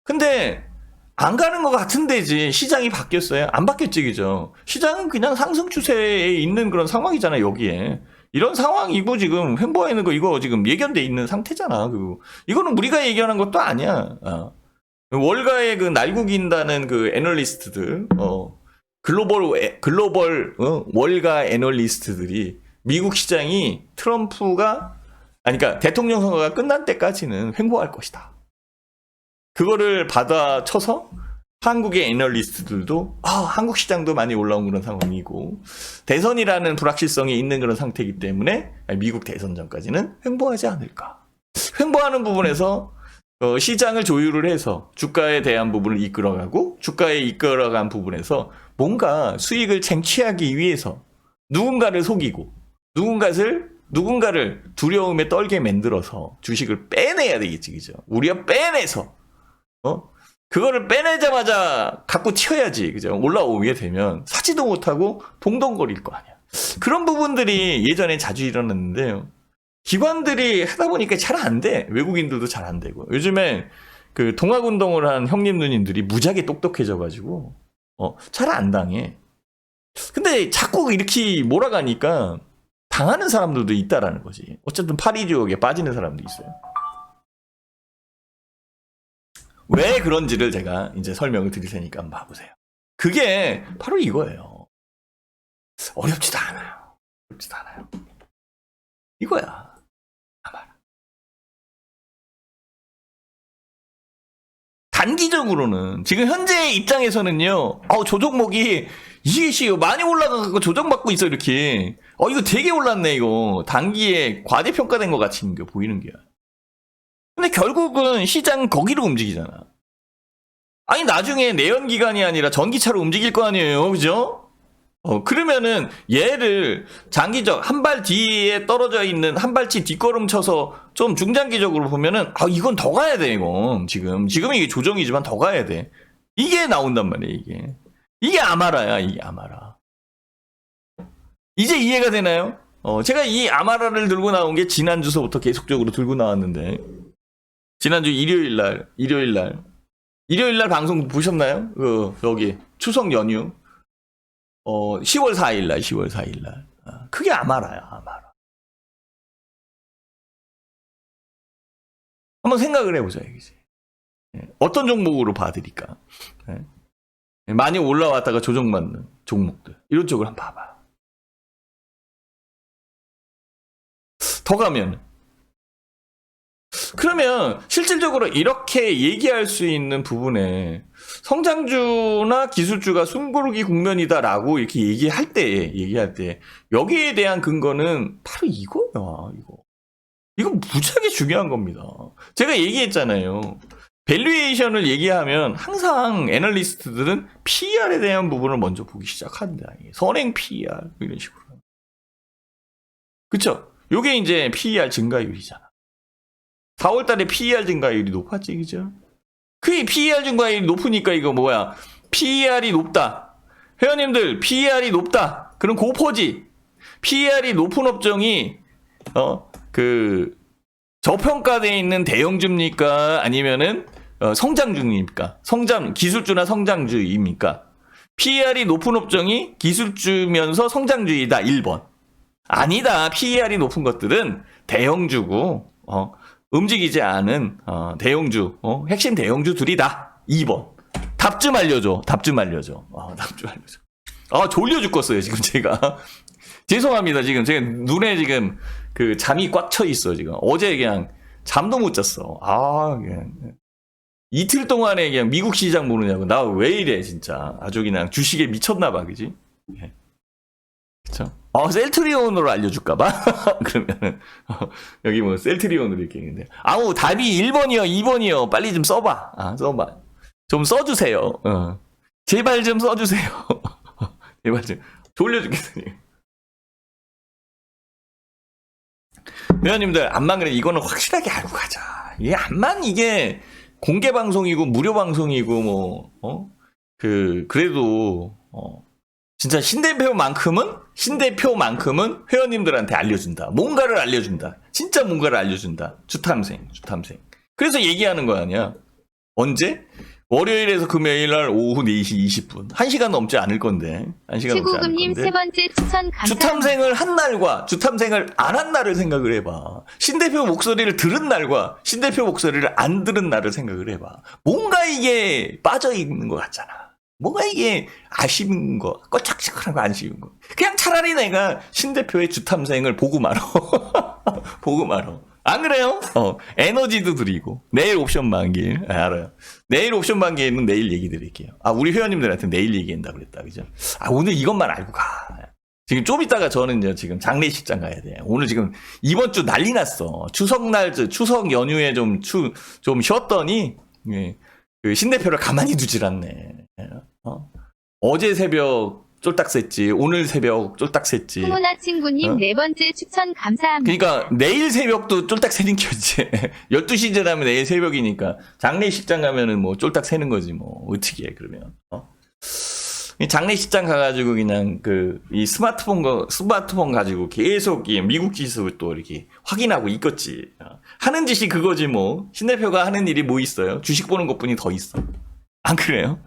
근데 안 가는 것 같은데지 시장이 바뀌었어요? 안 바뀌었지, 그죠? 시장은 그냥 상승 추세에 있는 그런 상황이잖아, 여기에. 이런 상황이고 지금 횡보해 있는 거 이거 지금 예견돼 있는 상태잖아. 이거는 우리가 예견한 것도 아니야. 월가의 그 날구긴다는 그 애널리스트들, 글로벌 월가 애널리스트들이 미국 시장이 그러니까 대통령 선거가 끝날 때까지는 횡보할 것이다. 그거를 받아쳐서 한국의 애널리스트들도 한국 시장도 많이 올라온 그런 상황이고 대선이라는 불확실성이 있는 그런 상태이기 때문에 미국 대선 전까지는 횡보하지 않을까. 횡보하는 부분에서 시장을 조율을 해서 주가에 대한 부분을 이끌어가고 주가에 이끌어간 부분에서 뭔가 수익을 쟁취하기 위해서 누군가를 속이고 누군가를 두려움에 떨게 만들어서 주식을 빼내야 되겠지, 그죠? 우리가 빼내서 그거를 빼내자마자 갖고 튀어야지, 그죠? 올라오게 되면 사지도 못하고 동동거릴 거 아니야. 그런 부분들이 예전에 자주 일어났는데요. 기관들이 하다 보니까 잘 안 돼. 외국인들도 잘 안 되고. 요즘에 그 동학운동을 한 형님 누님들이 무지하게 똑똑해져가지고 잘 안 당해. 근데 자꾸 이렇게 몰아가니까 당하는 사람들도 있다라는 거지. 어쨌든 파리지옥에 빠지는 사람도 있어요. 왜 그런지를 제가 이제 설명을 드릴 테니까 한번 봐보세요. 그게 바로 이거예요. 어렵지도 않아요. 이거야. 아마. 단기적으로는 지금 현재 입장에서는요. 저 종목이 이게 많이 올라가고 조정받고 있어 이렇게. 이거 되게 올랐네 이거. 단기에 과대평가된 것 같이 보이는 게야. 근데 결국은 시장 거기로 움직이잖아. 아니 나중에 내연기관이 아니라 전기차로 움직일 거 아니에요, 그죠? 그러면은 얘를 장기적 한 발 뒤에 떨어져 있는 한 발치 뒷걸음 쳐서 좀 중장기적으로 보면은 이건 더 가야 돼 이건 지금 이게 조정이지만 더 가야 돼. 이게 나온단 말이에요 이게 아마라야 이게 아마라. 이제 이해가 되나요? 제가 이 아마라를 들고 나온 게 지난주서부터 계속적으로 들고 나왔는데 지난주 일요일 날 방송 보셨나요? 여기 추석 연휴 10월 4일 날. 그게 아마라야, 아마라. 한번 생각을 해보자, 이거지. 어떤 종목으로 봐드릴까? 많이 올라왔다가 조정받는 종목들. 이런 쪽을 한번 봐봐. 더 가면. 그러면 실질적으로 이렇게 얘기할 수 있는 부분에 성장주나 기술주가 숨고르기 국면이다라고 이렇게 얘기할 때 여기에 대한 근거는 바로 이거야. 이거 무지하게 중요한 겁니다. 제가 얘기했잖아요. 밸류에이션을 얘기하면 항상 애널리스트들은 PER에 대한 부분을 먼저 보기 시작한다. 선행 PER 이런 식으로. 그쵸? 요게 이제 PER 증가율이잖아. 4월달에 PER 증가율이 높았지, 그죠? 그 PER 증가율이 높으니까 이거 뭐야? PER이 높다. 회원님들 PER이 높다. 그럼 고퍼지. PER이 높은 업종이 저평가되어 있는 대형주입니까? 아니면은 성장주입니까? 기술주나 성장주입니까? PER이 높은 업종이 기술주면서 성장주이다. 1번. 아니다. PER이 높은 것들은 대형주고 움직이지 않은 대형주, 핵심 대형주들이다. 2번. 답 좀 알려줘. 답 좀 알려줘. 졸려 죽겠어요, 지금 제가. 죄송합니다. 지금 제가 눈에 지금 그 잠이 꽉 쳐 있어, 지금. 어제 그냥 잠도 못 잤어. 그냥. 이틀 동안에 그냥 미국 시장 모르냐고. 나 왜 이래, 진짜. 아주 그냥 주식에 미쳤나봐, 그지? 예. 그쵸? 셀트리온으로 알려줄까봐? 그러면은, 여기 뭐 셀트리온으로 이렇게 있는데. 답이 1번이요, 2번이요. 빨리 좀 써봐. 써봐. 좀 써주세요. 제발 좀 써주세요. 제발 좀. 졸려 죽겠어요. 회원님들, 암만 그래, 이거는 확실하게 알고 가자. 암만 이게 공개 방송이고, 무료 방송이고, 그래도, 진짜 신대표만큼은 회원님들한테 알려준다. 뭔가를 알려준다. 진짜 뭔가를 알려준다. 주탐생. 그래서 얘기하는 거 아니야. 언제? 월요일에서 금요일 날 오후 4시 20분. 1시간 넘지 않을 건데. 1시간 넘지 않을 최고금님 건데. 세 번째 추천 감사합니다. 주탐생을 한 날과 주탐생을 안 한 날을 생각을 해봐. 신대표 목소리를 들은 날과 신대표 목소리를 안 들은 날을 생각을 해봐. 뭔가 이게 빠져있는 것 같잖아. 뭔가 이게 아쉬운 거, 꺼짝지근한 거 아쉬운 거. 그냥 차라리 내가 신대표의 주탐생을 보고 말어. 보고 말어. 안 그래요? 에너지도 드리고. 내일 옵션 만기일. 알아요. 내일 옵션 만기일은 내일 얘기 드릴게요. 우리 회원님들한테 내일 얘기한다 그랬다. 그죠? 오늘 이것만 알고 가. 지금 좀 이따가 저는요, 지금 장례식장 가야 돼. 오늘 지금 이번 주 난리 났어. 추석 연휴에 좀 쉬었더니, 그 신대표를 가만히 두질 않네. 어제 새벽 쫄딱 샜지. 오늘 새벽 쫄딱 샜지. 후문아 친구님 네 번째 추천 감사합니다. 그러니까 내일 새벽도 쫄딱 새는 거지. 12시 지나면 내일 새벽이니까 장례식장 가면은 뭐 쫄딱 새는 거지 뭐. 어떻게 해 그러면. 장례식장 가가지고 그냥 이 스마트폰 가지고 계속 미국 지수 또 이렇게 확인하고 있겠지. 하는 짓이 그거지 뭐. 신대표가 하는 일이 뭐 있어요? 주식 보는 것뿐이 더 있어. 안 그래요?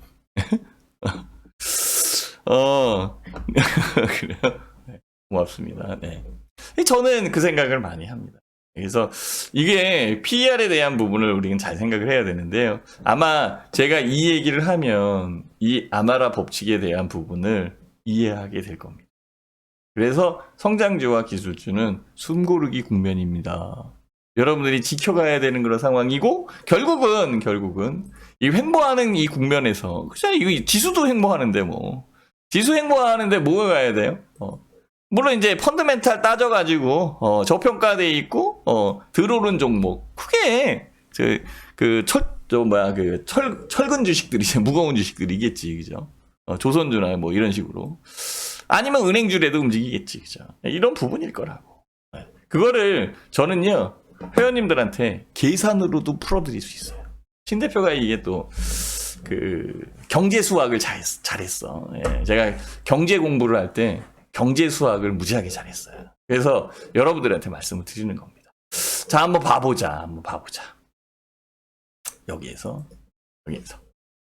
그래요? 네, 고맙습니다. 네. 저는 그 생각을 많이 합니다. 그래서 이게 PER에 대한 부분을 우리는 잘 생각을 해야 되는데요. 아마 제가 이 얘기를 하면 이 아마라 법칙에 대한 부분을 이해하게 될 겁니다. 그래서 성장주와 기술주는 숨고르기 국면입니다. 여러분들이 지켜가야 되는 그런 상황이고 결국은 이 횡보하는 이 국면에서 그냥 이 지수도 횡보하는데 뭐 지수 횡보하는데 뭐 가야 돼요? 물론 이제 펀드멘탈 따져가지고 저평가돼 있고 들어오른 종목 크게 철근 주식들이 무거운 주식들이겠지, 그죠? 조선주나 뭐 이런 식으로 아니면 은행주라도 움직이겠지, 그죠? 이런 부분일 거라고. 그거를 저는요 회원님들한테 계산으로도 풀어드릴 수 있어요. 신 대표가 이게 또 경제 수학을 잘했어. 예, 제가 경제 공부를 할 때 경제 수학을 무지하게 잘했어요. 그래서 여러분들한테 말씀을 드리는 겁니다. 자, 한번 봐보자. 여기에서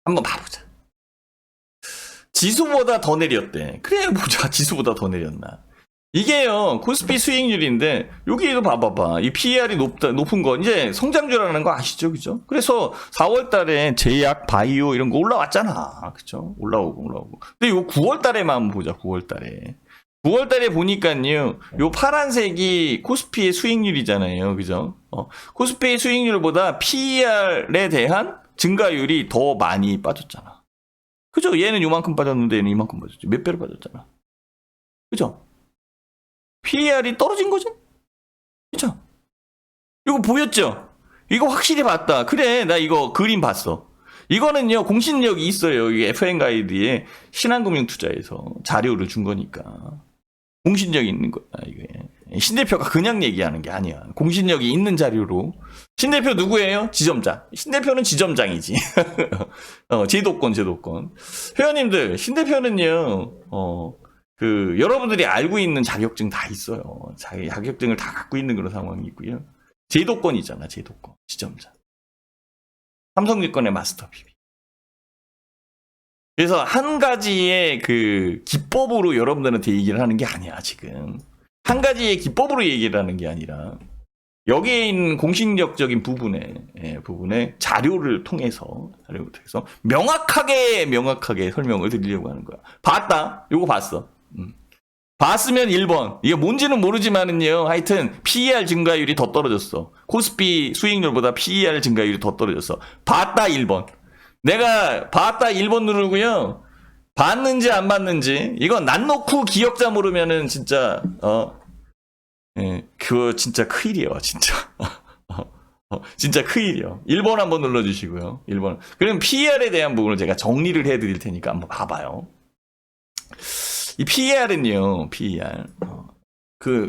한번 봐보자. 지수보다 더 내렸대. 그래 보자. 지수보다 더 내렸나? 이게요, 코스피 수익률인데, 여기도 봐봐봐. 이 PER이 높은 거, 이제 성장주라는 거 아시죠? 그죠? 그래서 4월 달에 제약, 바이오 이런 거 올라왔잖아. 그죠? 올라오고. 근데 요 9월 달에만 한번 보자, 9월 달에. 9월 달에 보니까요, 요 파란색이 코스피의 수익률이잖아요. 그죠? 코스피의 수익률보다 PER에 대한 증가율이 더 많이 빠졌잖아. 그죠? 얘는 요만큼 빠졌는데 얘는 이만큼 빠졌죠. 몇 배로 빠졌잖아. 그죠? PER이 떨어진 거죠? 그죠? 이거 보였죠? 이거 확실히 봤다. 그래, 나 이거 그림 봤어. 이거는요, 공신력이 있어요. 이게 FN 가이드에 신한금융투자에서 자료를 준 거니까. 공신력이 있는 거야, 이게. 신 대표가 그냥 얘기하는 게 아니야. 공신력이 있는 자료로. 신 대표 누구예요? 지점장. 신 대표는 지점장이지. 제도권. 회원님들, 신 대표는요, 여러분들이 알고 있는 자격증 다 있어요. 자기 자격증을 다 갖고 있는 그런 상황이 있고요. 제도권이잖아, 제도권. 지점장. 삼성증권의 마스터 PB. 그래서 한 가지의 그 기법으로 여러분들한테 얘기를 하는 게 아니야, 지금. 한 가지의 기법으로 얘기를 하는 게 아니라, 여기에 있는 공신력적인 부분에 자료를 통해서 명확하게 설명을 드리려고 하는 거야. 봤다? 요거 봤어. 봤으면 1번. 이게 뭔지는 모르지만은요, 하여튼, PER 증가율이 더 떨어졌어. 코스피 수익률보다 PER 증가율이 더 떨어졌어. 봤다, 1번. 내가 봤다 1번 누르고요. 봤는지 안 봤는지. 이건 난 놓고 기억자 모르면은 진짜, 그거 진짜 큰일이에요, 진짜. 진짜 큰일이에요. 1번 한번 눌러주시고요. 1번. 그럼 PER에 대한 부분을 제가 정리를 해드릴 테니까 한번 봐봐요. 이 PER은요, PER.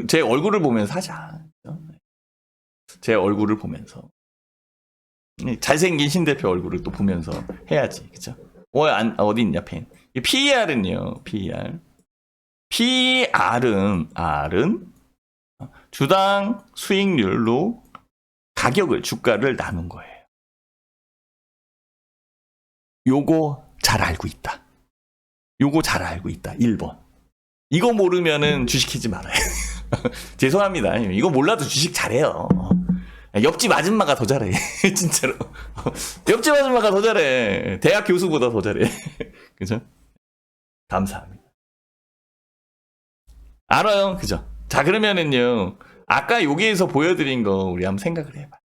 제 얼굴을 보면서 하자. 제 얼굴을 보면서. 잘생긴 신 대표 얼굴을 또 보면서 해야지. 그쵸? 어디 있냐, 펜. 이 PER은요, PER. PER은 주당 수익률로 주가를 나눈 거예요. 요거 잘 알고 있다. 1번. 이거 모르면은 주식하지 말아요. 죄송합니다. 이거 몰라도 주식 잘해요. 옆집 아줌마가 더 잘해. 진짜로. 옆집 아줌마가 더 잘해. 대학 교수보다 더 잘해. 그죠? 감사합니다. 알아요. 그죠? 자, 그러면은요. 아까 여기에서 보여드린 거 우리 한번 생각을 해봐.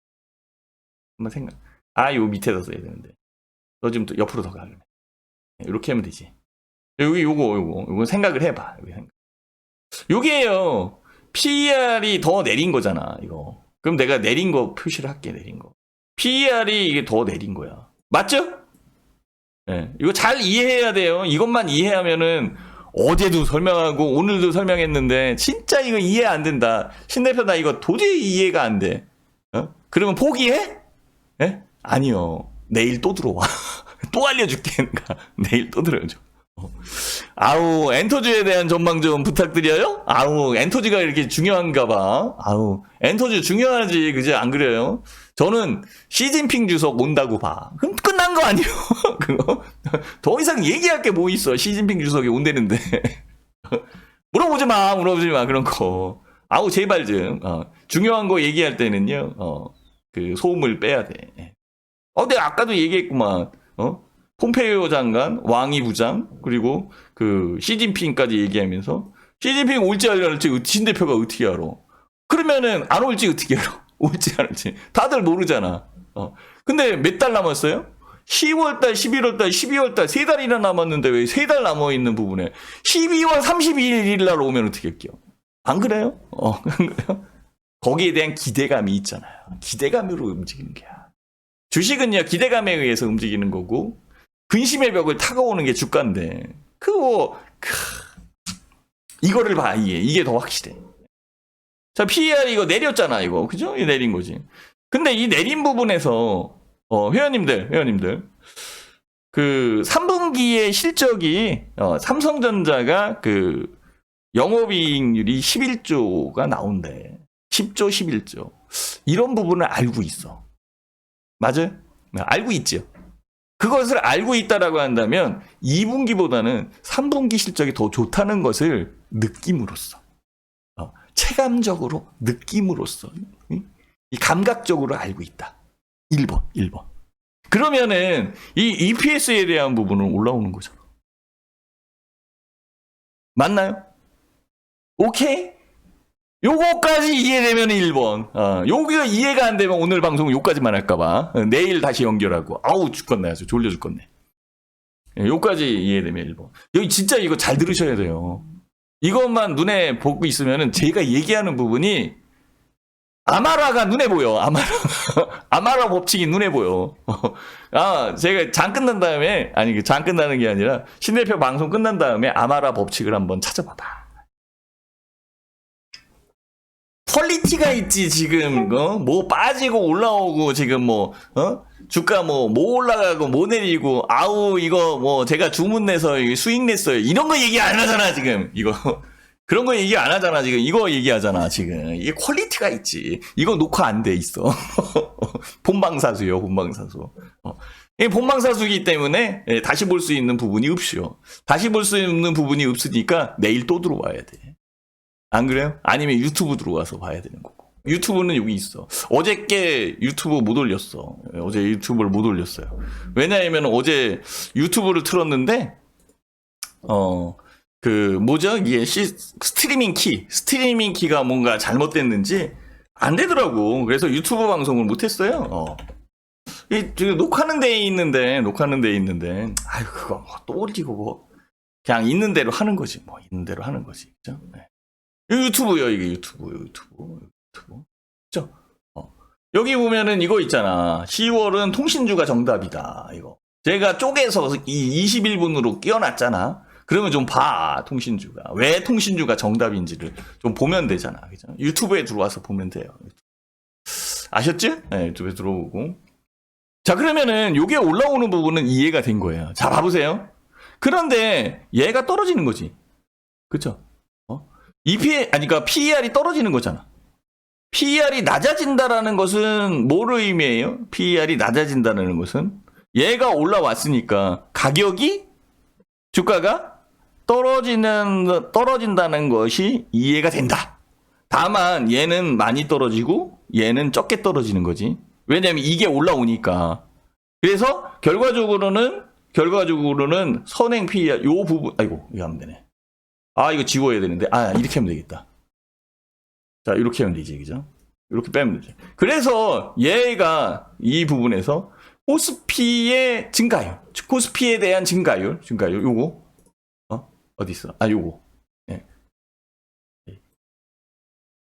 요 밑에다 써야 되는데. 너 지금 또 옆으로 더 가. 이렇게 하면 되지. 여기 요거 생각을 해봐. 요게요. PER이 더 내린 거잖아, 이거. 그럼 내가 내린 거 표시를 할게, 내린 거. PER이 이게 더 내린 거야. 맞죠? 네, 이거 잘 이해해야 돼요. 이것만 이해하면은 어제도 설명하고 오늘도 설명했는데 진짜 이거 이해 안 된다. 신 대표 나 이거 도저히 이해가 안 돼. 그러면 포기해? 네? 아니요. 내일 또 들어와. 또 알려줄게. 내일 또 들어줘. 엔터주에 대한 전망 좀 부탁드려요? 엔터주가 이렇게 중요한가 봐. 엔터주 중요하지, 그지? 안 그래요? 저는 시진핑 주석 온다고 봐. 그럼 끝난 거 아니에요? 그거? 더 이상 얘기할 게 뭐 있어? 시진핑 주석이 온다는데. 물어보지 마, 그런 거. 제발 좀. 중요한 거 얘기할 때는요, 그 소음을 빼야 돼. 내가 아까도 얘기했구만. 폼페이오 장관, 왕이 부장, 그리고 그 시진핑까지 얘기하면서 시진핑 올지 안 올지 신 대표가 어떻게 알아? 그러면은 안 올지 어떻게 알아? 올지 안 올지 다들 모르잖아. 근데 몇 달 남았어요? 10월달, 11월달, 12월달 3달이나 남았는데 왜 3달 남아 있는 부분에 12월 31일 날 오면 어떻게 할게요? 안 그래요? 안 그래요? 거기에 대한 기대감이 있잖아요. 기대감으로 움직이는 거야. 주식은요, 기대감에 의해서 움직이는 거고, 근심의 벽을 타고 오는 게 주가인데, 이거를 봐, 이게 더 확실해. 자, PER 이거 내렸잖아, 이거. 그죠? 이 내린 거지. 근데 이 내린 부분에서, 회원님들, 그 3분기의 실적이, 삼성전자가 그 영업이익률이 11조가 나온대. 10조, 11조. 이런 부분을 알고 있어. 맞아요? 알고 있죠. 그것을 알고 있다라고 한다면 2분기보다는 3분기 실적이 더 좋다는 것을 느낌으로써 체감적으로 느낌으로써 이 감각적으로 알고 있다. 1번. 그러면은 이 EPS에 대한 부분은 올라오는 거잖아. 맞나요? 오케이? 요거까지 이해되면 1번. 요기가 이해가 안 되면 오늘 방송 요까지만 할까봐. 내일 다시 연결하고. 아우, 죽겠네. 아주 졸려 죽겠네. 요까지 이해되면 1번. 여기 진짜 이거 잘 들으셔야 돼요. 이것만 눈에 보고 있으면은 제가 얘기하는 부분이 아마라가 눈에 보여. 아마라 법칙이 눈에 보여. 제가 장 끝난 다음에, 아니, 장 끝나는 게 아니라, 신대표 방송 끝난 다음에 아마라 법칙을 한번 찾아봐봐. 퀄리티가 있지, 지금, 뭐 빠지고 올라오고, 지금 주가 뭐 올라가고, 뭐 내리고, 아우, 이거 제가 주문 내서 수익 냈어요. 이런 거 얘기 안 하잖아, 지금. 이거. 그런 거 얘기 안 하잖아, 지금. 이거 얘기하잖아, 지금. 이게 퀄리티가 있지. 이거 녹화 안 돼 있어. 본방사수요, 본방사수. 이 본방사수이기 때문에 다시 볼 수 있는 부분이 없죠. 다시 볼 수 있는 부분이 없으니까 내일 또 들어와야 돼. 안 그래요? 아니면 유튜브 들어와서 봐야 되는 거고. 유튜브는 여기 있어. 어저께 유튜브 못 올렸어. 어제 유튜브를 못 올렸어요. 왜냐하면 어제 유튜브를 틀었는데, 이게 스트리밍 키가 뭔가 잘못됐는지 안 되더라고. 그래서 유튜브 방송을 못 했어요. 지금 녹화는 돼 있는데, 아유, 그거 또 올리고 그냥 있는 대로 하는 거지. 있는 대로 하는 거지. 그죠? 네. 유튜브요, 이게 유튜브. 그죠? 여기 보면은 이거 있잖아. 10월은 통신주가 정답이다. 이거. 제가 쪼개서 이 21분으로 끼워놨잖아. 그러면 좀 봐, 통신주가. 왜 통신주가 정답인지를 좀 보면 되잖아. 그죠? 유튜브에 들어와서 보면 돼요. 아셨지? 네, 유튜브에 들어오고. 자, 그러면은 요게 올라오는 부분은 이해가 된 거예요. 자, 봐보세요. 그런데 얘가 떨어지는 거지. 그쵸? 그러니까 PER이 떨어지는 거잖아. PER이 낮아진다라는 것은 뭐를 의미해요? PER이 낮아진다는 것은 얘가 올라왔으니까 주가가 떨어진다는 것이 이해가 된다. 다만 얘는 많이 떨어지고 얘는 적게 떨어지는 거지. 왜냐면 이게 올라오니까. 그래서 결과적으로는 선행 PER 요 부분, 아이고, 이거 하면 되네. 이거 지워야 되는데. 이렇게 하면 되겠다. 자, 이렇게 하면 되지, 그죠? 이렇게 빼면 되지. 그래서 얘가 이 부분에서 코스피의 증가율, 코스피에 대한 증가율, 요거. 어디 있어? 요거. 예.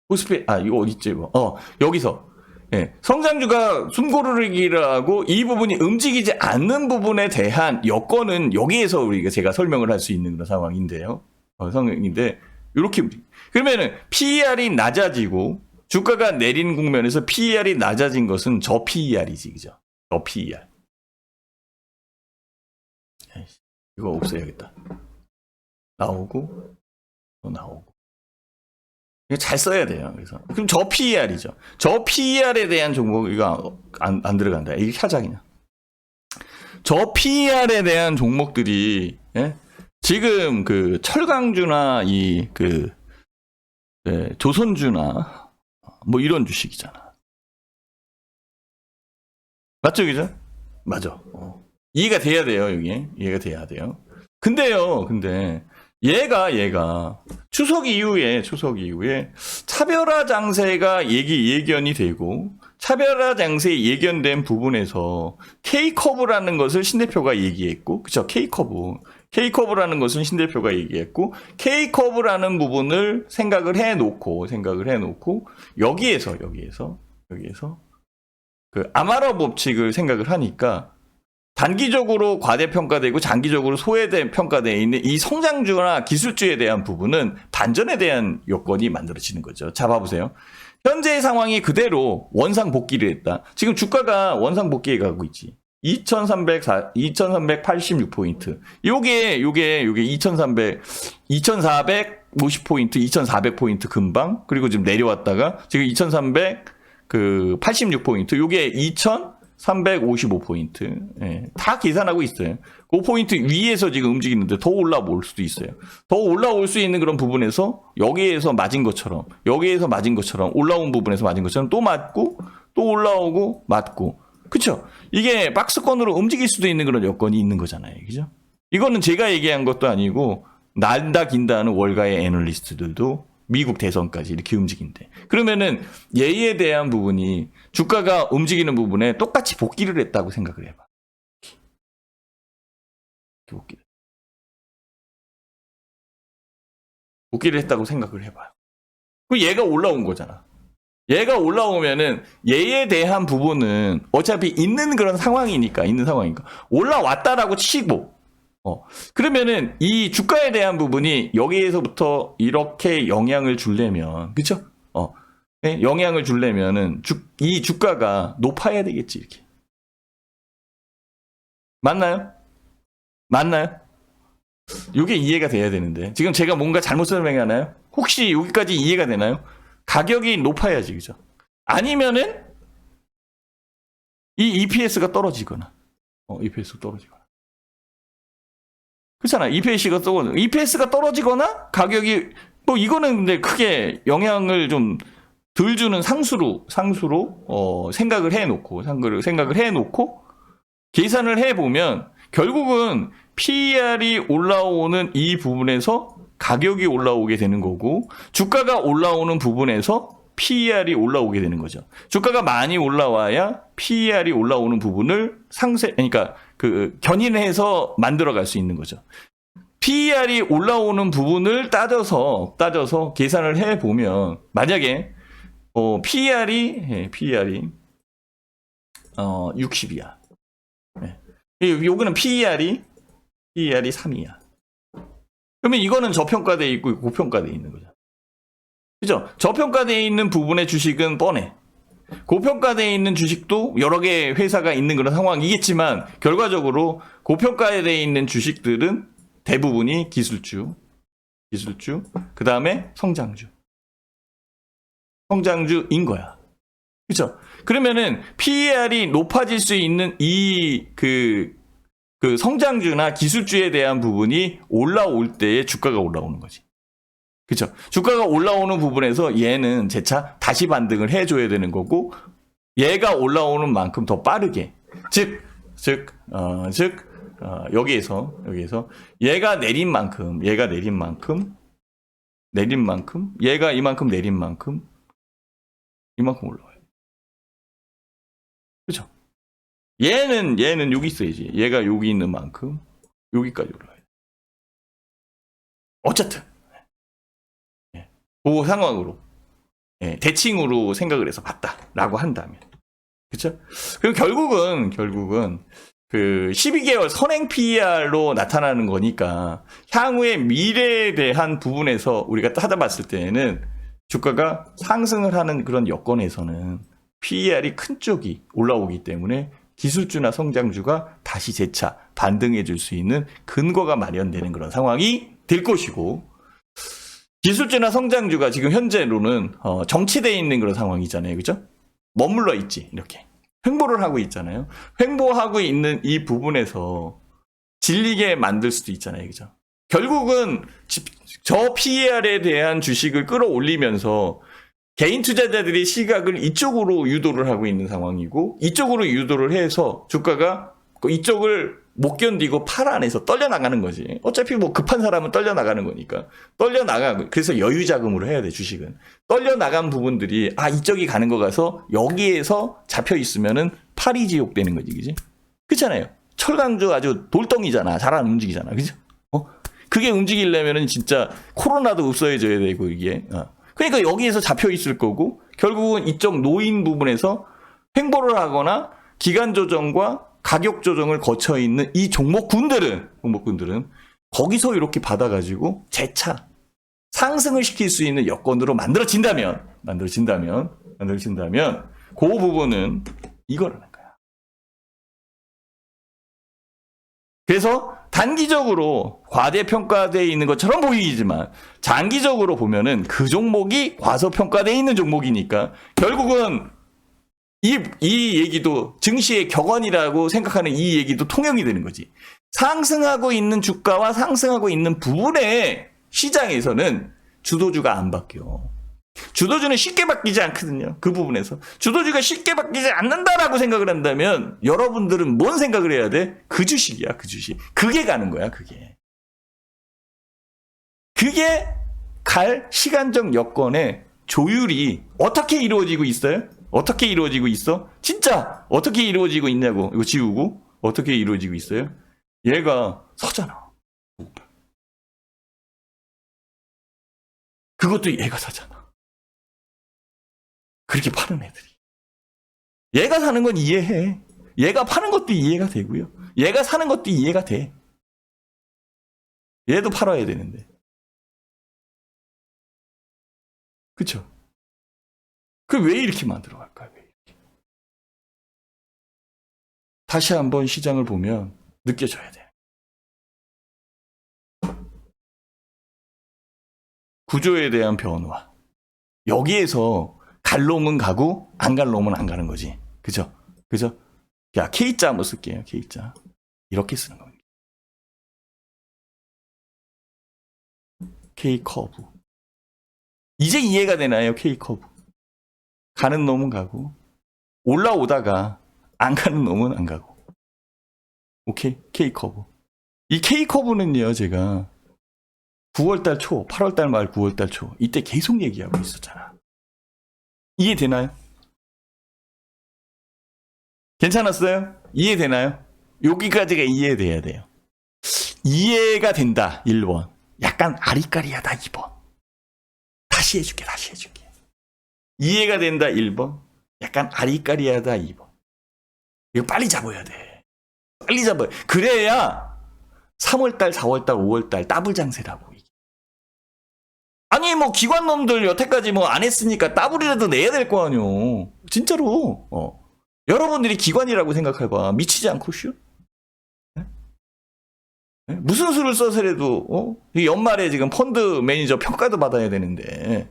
코스피, 이거 어딨지, 이거. 여기서. 예. 성장주가 숨고르기라고 이 부분이 움직이지 않는 부분에 대한 여건은 여기에서 제가 설명을 할 수 있는 그런 상황인데요. 상황인데, 요렇게. 그러면은, PER이 낮아지고, 주가가 내린 국면에서 PER이 낮아진 것은 저 PER이지, 그죠? 저 PER. 이거 없애야겠다. 나오고, 또 나오고. 이거 잘 써야 돼요. 그래서. 그럼 저 PER이죠. 저 PER에 대한 종목, 이거 안 들어간다. 이게 하작이냐. 저 PER에 대한 종목들이, 예? 지금 철강주나 조선주나 이런 주식이잖아. 맞죠, 그죠? 맞아. 이해가 돼야 돼요, 여기. 이해가 돼야 돼요. 근데 얘가 추석 이후에 차별화 장세가 예견이 되고 차별화 장세 예견된 부분에서 K커브라는 것을 신 대표가 얘기했고, 그쵸? K커브라는 것은 신 대표가 얘기했고, K커브라는 부분을 생각을 해놓고, 여기에서 아마라 법칙을 생각을 하니까, 단기적으로 과대평가되고 장기적으로 소외평가되어 있는 이 성장주나 기술주에 대한 부분은 반전에 대한 요건이 만들어지는 거죠. 자, 봐보세요. 현재의 상황이 그대로 원상복귀를 했다. 지금 주가가 원상복귀에 가고 있지. 2386포인트. 요게 2450포인트, 2400포인트 금방. 그리고 지금 내려왔다가 지금 2386포인트. 요게 355포인트. 예, 다 계산하고 있어요. 그 포인트 위에서 지금 움직이는데 더 올라올 수도 있어요. 더 올라올 수 있는 그런 부분에서 여기에서 맞은 것처럼, 여기에서 맞은 것처럼, 올라온 부분에서 맞은 것처럼 또 맞고, 또 올라오고, 맞고. 그쵸? 이게 박스권으로 움직일 수도 있는 그런 여건이 있는 거잖아요. 그죠? 이거는 제가 얘기한 것도 아니고, 난다 긴다 하는 월가의 애널리스트들도 미국 대선까지 이렇게 움직인대. 그러면은 얘에 대한 부분이 주가가 움직이는 부분에 똑같이 복귀를 했다고 생각을 해봐. 복귀를 했다고 생각을 해봐요. 그 얘가 올라온 거잖아. 얘가 올라오면은 얘에 대한 부분은 어차피 있는 그런 상황이니까 올라왔다라고 치고 그러면은 이 주가에 대한 부분이 여기에서부터 이렇게 영향을 주려면, 그쵸? 네? 영향을 주려면은 이 주가가 높아야 되겠지, 이렇게. 맞나요? 이게 이해가 돼야 되는데. 지금 제가 뭔가 잘못 설명하나요? 혹시 여기까지 이해가 되나요? 가격이 높아야지, 그죠? 아니면은 이 EPS가 떨어지거나, EPS가 떨어지거나. 그렇잖아. EPS가 떨어지거나 가격이 뭐 이거는 근데 크게 영향을 좀 덜 주는 상수로 생각을 해놓고 계산을 해보면 결국은 PER이 올라오는 이 부분에서 가격이 올라오게 되는 거고 주가가 올라오는 부분에서 PER이 올라오게 되는 거죠. 주가가 많이 올라와야 PER이 올라오는 부분을 그러니까 견인해서 만들어갈 수 있는 거죠. PER이 올라오는 부분을 따져서 계산을 해보면 만약에 PER이 60이야. 요거는 PER이 3이야. 그러면 이거는 저평가돼 있고 고평가돼 있는 거죠. 그죠? 저평가되어 있는 부분의 주식은 뻔해. 고평가되어 있는 주식도 여러 개의 회사가 있는 그런 상황이겠지만 결과적으로 고평가되어 있는 주식들은 대부분이 기술주, 그 다음에 성장주인 거야. 그죠? 그러면은 PER이 높아질 수 있는 그 성장주나 기술주에 대한 부분이 올라올 때에 주가가 올라오는 거지. 그쵸? 주가가 올라오는 부분에서 얘는 재차 다시 반등을 해줘야 되는 거고, 얘가 올라오는 만큼 더 빠르게. 여기에서, 얘가 내린 만큼, 얘가 이만큼 내린 만큼, 이만큼 올라와요. 그쵸? 얘는 여기 있어야지. 얘가 여기 있는 만큼, 여기까지 올라와요. 어쨌든. 그 상황으로 대칭으로 생각을 해서 봤다라고 한다면 그렇죠? 그럼 결국은 그 12개월 선행 PER로 나타나는 거니까 향후의 미래에 대한 부분에서 우리가 찾아봤을 때는 주가가 상승을 하는 그런 여건에서는 PER이 큰 쪽이 올라오기 때문에 기술주나 성장주가 다시 재차 반등해 줄 수 있는 근거가 마련되는 그런 상황이 될 것이고 기술주나 성장주가 지금 현재로는 정치되어 있는 그런 상황이잖아요. 그죠? 머물러 있지. 이렇게. 횡보를 하고 있잖아요. 횡보하고 있는 이 부분에서 질리게 만들 수도 있잖아요. 그죠? 결국은 저 PER에 대한 주식을 끌어올리면서 개인 투자자들이 시각을 이쪽으로 유도를 하고 있는 상황이고 이쪽으로 유도를 해서 주가가 이쪽을 못 견디고 팔 안에서 떨려나가는 거지. 어차피 뭐 급한 사람은 떨려나가는 거니까. 그래서 여유자금으로 해야 돼, 주식은. 떨려나간 부분들이, 이쪽이 가는 거 가서 여기에서 잡혀 있으면은 팔이 지옥 되는 거지, 그지? 그렇잖아요. 철강주 아주 돌덩이잖아. 잘 안 움직이잖아. 그죠? 그게 움직이려면은 진짜 코로나도 없어져야 되고, 이게. 그러니까 여기에서 잡혀 있을 거고, 결국은 이쪽 노인 부분에서 횡보를 하거나 기간 조정과 가격 조정을 거쳐 있는 이 종목군들은 거기서 이렇게 받아가지고 재차 상승을 시킬 수 있는 여건으로 만들어진다면 그 부분은 이거라는 거야. 그래서 단기적으로 과대평가되어 있는 것처럼 보이지만 장기적으로 보면은 그 종목이 과소평가되어 있는 종목이니까 결국은 이 얘기도 증시의 격언이라고 생각하는 이 얘기도 통용이 되는 거지. 상승하고 있는 주가와 상승하고 있는 부분의 시장에서는 주도주가 안 바뀌어. 주도주는 쉽게 바뀌지 않거든요. 그 부분에서. 주도주가 쉽게 바뀌지 않는다라고 생각을 한다면 여러분들은 뭔 생각을 해야 돼? 그 주식이야, 그 주식. 그게 가는 거야, 그게. 그게 갈 시간적 여건의 조율이 어떻게 이루어지고 있어요? 어떻게 이루어지고 있어? 진짜 어떻게 이루어지고 있냐고. 이거 지우고 어떻게 이루어지고 있어요? 얘가 사잖아. 그것도 얘가 사잖아. 그렇게 파는 애들이. 얘가 사는 건 이해해. 얘가 파는 것도 이해가 되고요. 얘가 사는 것도 이해가 돼. 얘도 팔아야 되는데. 그쵸? 그 왜 이렇게 만들어갈까요? 왜 이렇게? 다시 한번 시장을 보면 느껴져야 돼. 구조에 대한 변화. 여기에서 갈 놈은 가고 안 갈 놈은 안 가는 거지. 그죠? 그죠? 야, K자 한번 쓸게요. K자. 이렇게 쓰는 겁니다. K 커브. 이제 이해가 되나요? K 커브. 가는 놈은 가고 올라오다가 안 가는 놈은 안 가고. 오케이? K 커브. 이 K 커브는요, 제가 9월달 초, 8월달 말 9월달 초 이때 계속 얘기하고 있었잖아. 이해되나요? 괜찮았어요? 이해되나요? 여기까지가 이해돼야 돼요. 이해가 된다. 1번. 약간 아리까리하다. 2번. 다시 해줄게. 이해가 된다. 1번. 약간 아리까리하다. 2번. 이거 빨리 잡아야 돼. 빨리 잡아야 돼. 그래야 3월달, 4월달, 5월달 더블 장세라고. 아니 뭐 기관놈들 여태까지 뭐 안 했으니까 더블이라도 내야 될 거 아니오. 진짜로. 여러분들이 기관이라고 생각해봐. 미치지 않고 쉬어? 네? 네? 무슨 수를 써서라도 연말에 지금 펀드 매니저 평가도 받아야 되는데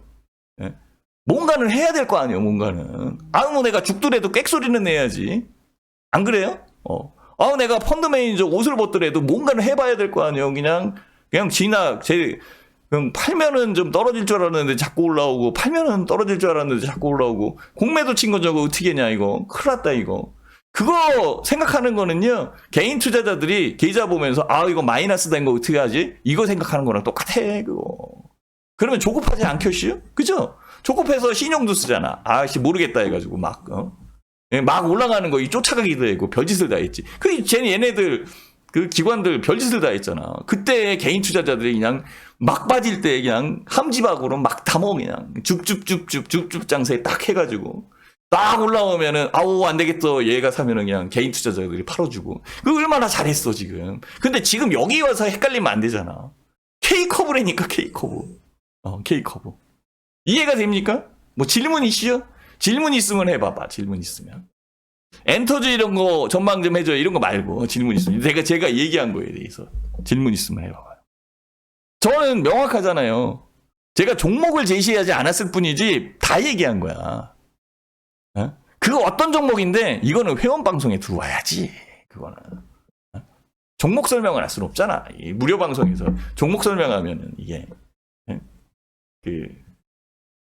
네? 뭔가는 해야 될 거 아니에요. 뭔가는. 뭐 내가 죽더라도 꽥소리는 내야지. 안 그래요? 내가 펀드 매니저 옷을 벗더라도 뭔가는 해봐야 될 거 아니에요. 그냥 그냥 팔면은 좀 떨어질 줄 알았는데 자꾸 올라오고, 팔면은 떨어질 줄 알았는데 자꾸 올라오고, 공매도 친 거 저거 어떻게 했냐, 이거. 큰일 났다, 이거. 그거 생각하는 거는요, 개인 투자자들이 계좌 보면서, 이거 마이너스 된 거 어떻게 하지? 이거 생각하는 거랑 똑같아, 그거. 그러면 조급하지 않겠슈? 그죠? 조급해서 신용도 쓰잖아. 모르겠다 해가지고, 막 올라가는 거, 쫓아가기도 하고, 별짓을 다 했지. 얘네들, 그 기관들 별짓을 다 했잖아. 그때 개인 투자자들이 그냥 막 빠질 때 그냥 함지박으로 막 담어 그냥 줍줍줍줍 장세 딱 해가지고 딱 올라오면은 안 되겠어 얘가 사면은 그냥 개인 투자자들이 팔아주고. 그 얼마나 잘했어 지금. 근데 지금 여기 와서 헷갈리면 안 되잖아. K커브라니까 K커브. K커브. 이해가 됩니까? 뭐 질문 있으요? 질문 있으면 해봐봐. 질문 있으면. 엔터즈 이런 거 전망 좀 해줘요. 이런 거 말고 질문 있으면 제가 얘기한 거에 대해서 질문 있으면 해봐봐요. 저는 명확하잖아요. 제가 종목을 제시하지 않았을 뿐이지 다 얘기한 거야. 그 어떤 종목인데 이거는 회원 방송에 들어와야지. 그거는 종목 설명을 할 수는 없잖아. 이 무료 방송에서 종목 설명하면은 이게 그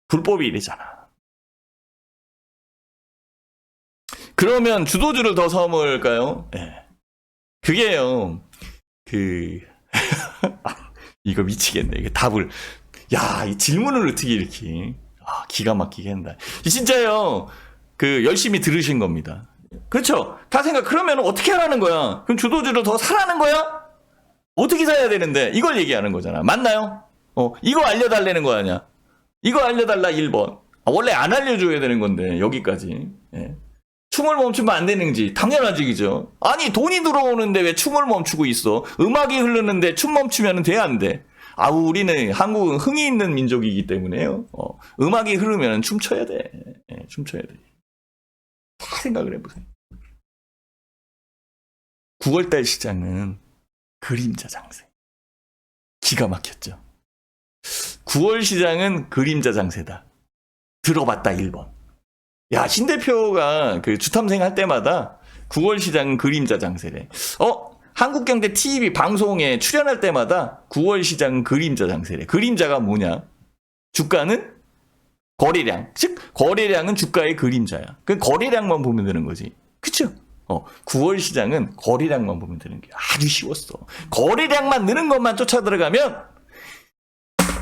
불법이 이래잖아. 그러면 주도주를 더 삼을까요? 네. 그게요, 이거 미치겠네. 이게 답을, 이 질문을 어떻게 이렇게, 기가 막히게 한다. 진짜요, 열심히 들으신 겁니다. 그렇죠? 다 그러면 어떻게 하라는 거야? 그럼 주도주를 더 사라는 거야? 어떻게 사야 되는데? 이걸 얘기하는 거잖아. 맞나요? 이거 알려달라는 거 아니야? 이거 알려달라 1번. 원래 안 알려줘야 되는 건데, 여기까지. 예. 춤을 멈추면 안 되는지 당연하지 그죠? 아니 돈이 들어오는데 왜 춤을 멈추고 있어? 음악이 흐르는데 춤 멈추면 돼 안 돼? 우리는 한국은 흥이 있는 민족이기 때문에요. 음악이 흐르면 춤춰야 돼. 춤춰야 돼. 다 생각을 해보세요. 9월달 시장은 그림자 장세. 기가 막혔죠. 9월 시장은 그림자 장세다. 들어봤다 1번. 야, 신 대표가 그 주탐생 할 때마다 9월 시장은 그림자 장세래. 한국경제 TV 방송에 출연할 때마다 9월 시장은 그림자 장세래. 그림자가 뭐냐? 주가는 거래량. 즉, 거래량은 주가의 그림자야. 그 거래량만 보면 되는 거지. 그쵸? 9월 시장은 거래량만 보면 되는 게 아주 쉬웠어. 거래량만 느는 것만 쫓아 들어가면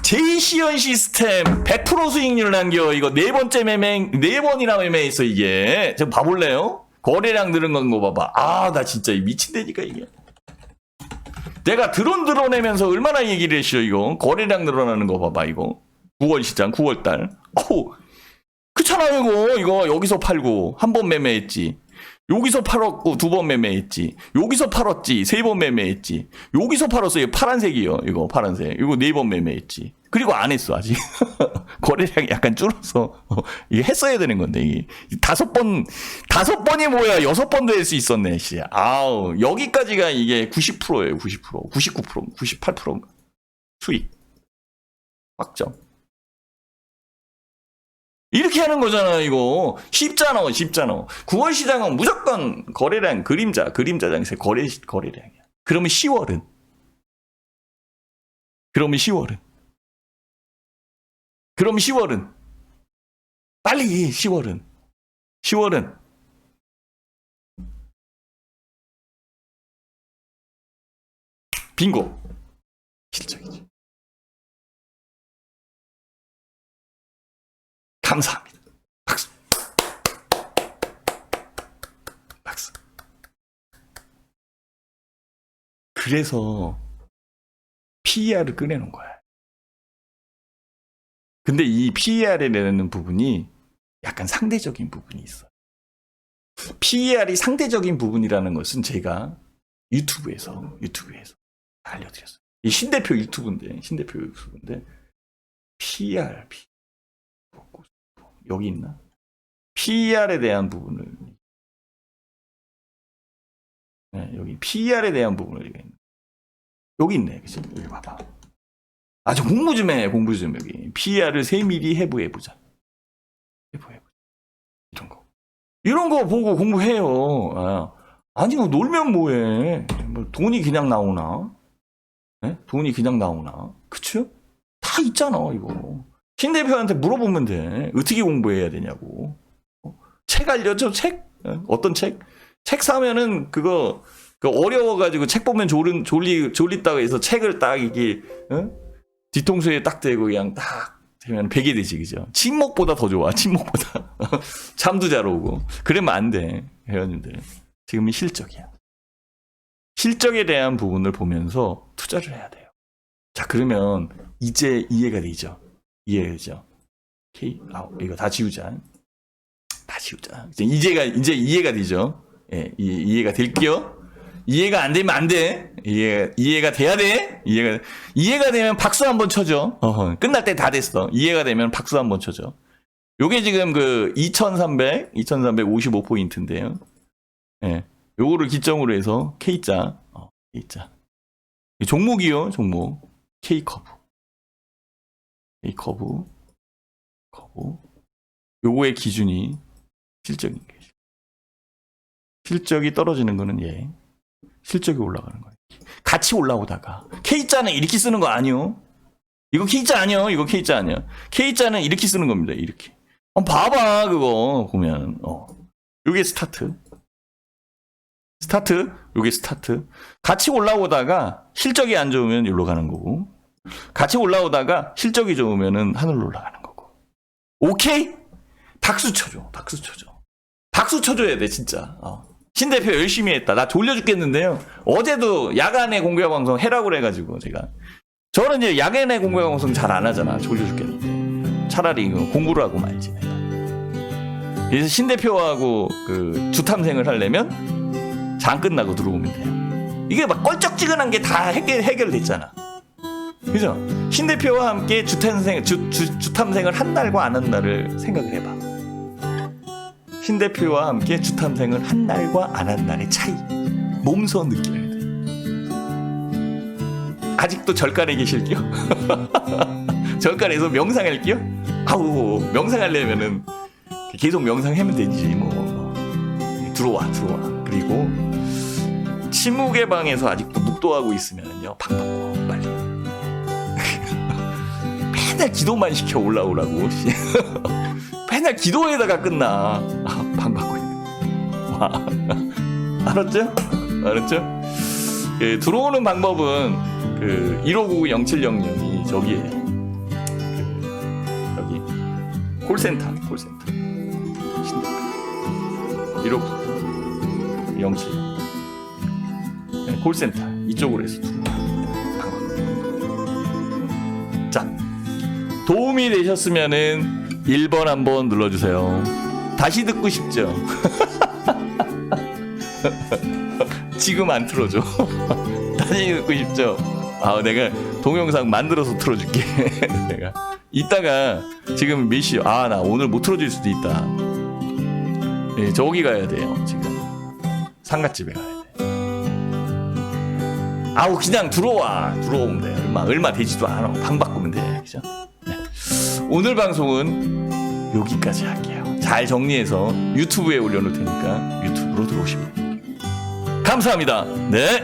제이시연 시스템 100% 수익률 남겨. 이거 네 번이나 매매했어, 이게. 좀 봐볼래요? 거래량 늘은 거 봐봐. 아, 나 진짜 미친다니까, 이게. 내가 드론 드러내면서 얼마나 얘기를 했어, 이거. 거래량 늘어나는 거 봐봐, 이거. 9월 시장, 9월달. 그렇잖아요, 이거. 여기서 팔고, 한 번 매매했지. 여기서 팔았고, 2번 매매했지. 여기서 팔았지. 3번 매매했지. 여기서 팔았어요. 파란색이요. 이거, 파란색. 이거 4번 매매했지. 그리고 안 했어, 아직. 거래량이 약간 줄어서. 이게 했어야 되는 건데, 이게. 5번이 뭐야. 6번도 할 수 있었네, 씨. 아우, 여기까지가 이게 90%예요, 90%. 99%, 98% 수익. 확정. 이렇게 하는 거잖아, 이거. 쉽잖아. 9월 시장은 무조건 거래량, 그림자 장세, 거래량이야. 그러면 10월은? 빨리, 10월은? 빙고. 실적이지. 감사합니다. 박수. 그래서 PER을 꺼내놓은 거야. 근데 이 PER에 내는 부분이 약간 상대적인 부분이 있어. PER이 상대적인 부분이라는 것은 제가 유튜브에서 알려드렸어요. 이 신대표 유튜브인데 PER 여기 있나? PER에 대한 부분을 여기 PER에 대한 부분을 여기 있네. 그치? 여기 봐봐. 좀 공부 좀 해. 여기 PER을 세밀히 해부해보자. 이런 거 보고 공부해요. 아니 뭐 놀면 뭐해. 뭐 돈이 그냥 나오나? 돈이 그냥 나오나? 그쵸? 다 있잖아, 이거. 신 대표한테 물어보면 돼. 어떻게 공부해야 되냐고. 책 알려줘, 책? 어떤 책? 책 사면은 그거 어려워가지고 책 보면 졸리다고 해서 책을 딱 이게, 뒤통수에 딱 대고 그냥 딱 되면 베개 되지, 그죠? 침묵보다 더 좋아, 침묵보다. 잠도 잘 오고. 그러면 안 돼, 회원님들. 지금은 실적이야. 실적에 대한 부분을 보면서 투자를 해야 돼요. 자, 그러면 이제 이해가 되죠? 이거 다 지우자. 이제 이해가 되죠? 예, 이해가 될게요. 이해가 안 되면 안 돼. 이해가 돼야 돼. 이해가 되면 박수 한번 쳐줘. 끝날 때 다 됐어. 이해가 되면 박수 한번 쳐줘. 요게 지금 그 2355포인트인데요. 예. 요거를 기점으로 해서 K자. 종목이요, 종목. K커브. 요거의 기준이 실적인 게. 실적이 떨어지는 거는 실적이 올라가는 거예요. 같이 올라오다가 K자는 이렇게 쓰는 거 아니요? 이거 K자 아니요? K자는 이렇게 쓰는 겁니다. 이렇게. 봐봐, 그거 보면. 요게 스타트. 요게 스타트. 같이 올라오다가 실적이 안 좋으면 여기로 가는 거고, 같이 올라오다가 실적이 좋으면은 하늘로 올라가는 거고. 오케이? 박수 쳐줘. 박수 쳐줘야 돼, 진짜. 신 대표 열심히 했다. 나 졸려 죽겠는데요. 어제도 야간에 공개 방송 해라고 그래가지고 저는 이제 야간에 공개 방송 잘 안 하잖아. 졸려 죽겠는데. 차라리 공부를 하고 말지. 내가. 그래서 신 대표하고 그 주탐생을 하려면 장 끝나고 들어오면 돼요. 이게 막 껄쩍지근한 게 다 해결됐잖아. 그죠? 신 대표와 함께 주탐생을 한 날과 안 한 날을 생각을 해봐. 신 대표와 함께 주탐생을 한 날과 안 한 날의 차이 몸소 느껴야 돼. 아직도 절간에 계실게요? 절간에서 명상할게요? 명상하려면은 계속 명상하면 되지 뭐. 들어와. 그리고 침묵의 방에서 아직도 묵도하고 있으면요 방 바꿔 빨리. 맨날 기도만 시켜 올라오라고. 맨날 기도에다가 끝나. 방 바꿔. 와. 알았죠? 그 들어오는 방법은 그 1599-0700이 저기에요. 그 여기 콜센터. 1599-07. 네, 콜센터 이쪽으로 해서 들어와. 자, 도움이 되셨으면은 1번 한번 눌러주세요. 다시 듣고 싶죠? 지금 안 틀어줘. 다시 듣고 싶죠? 내가 동영상 만들어서 틀어줄게. 내가 이따가 지금 몇 시? 나 오늘 못 틀어줄 수도 있다. 네, 저기 가야 돼요. 지금 상갓집에 가야 돼. 그냥 들어오면 돼. 얼마 되지도 않아. 방 바꾸면 돼. 그죠? 네. 오늘 방송은 여기까지 할게요. 잘 정리해서 유튜브에 올려놓을 테니까 유튜브로 들어오시면 됩니다. 감사합니다. 네.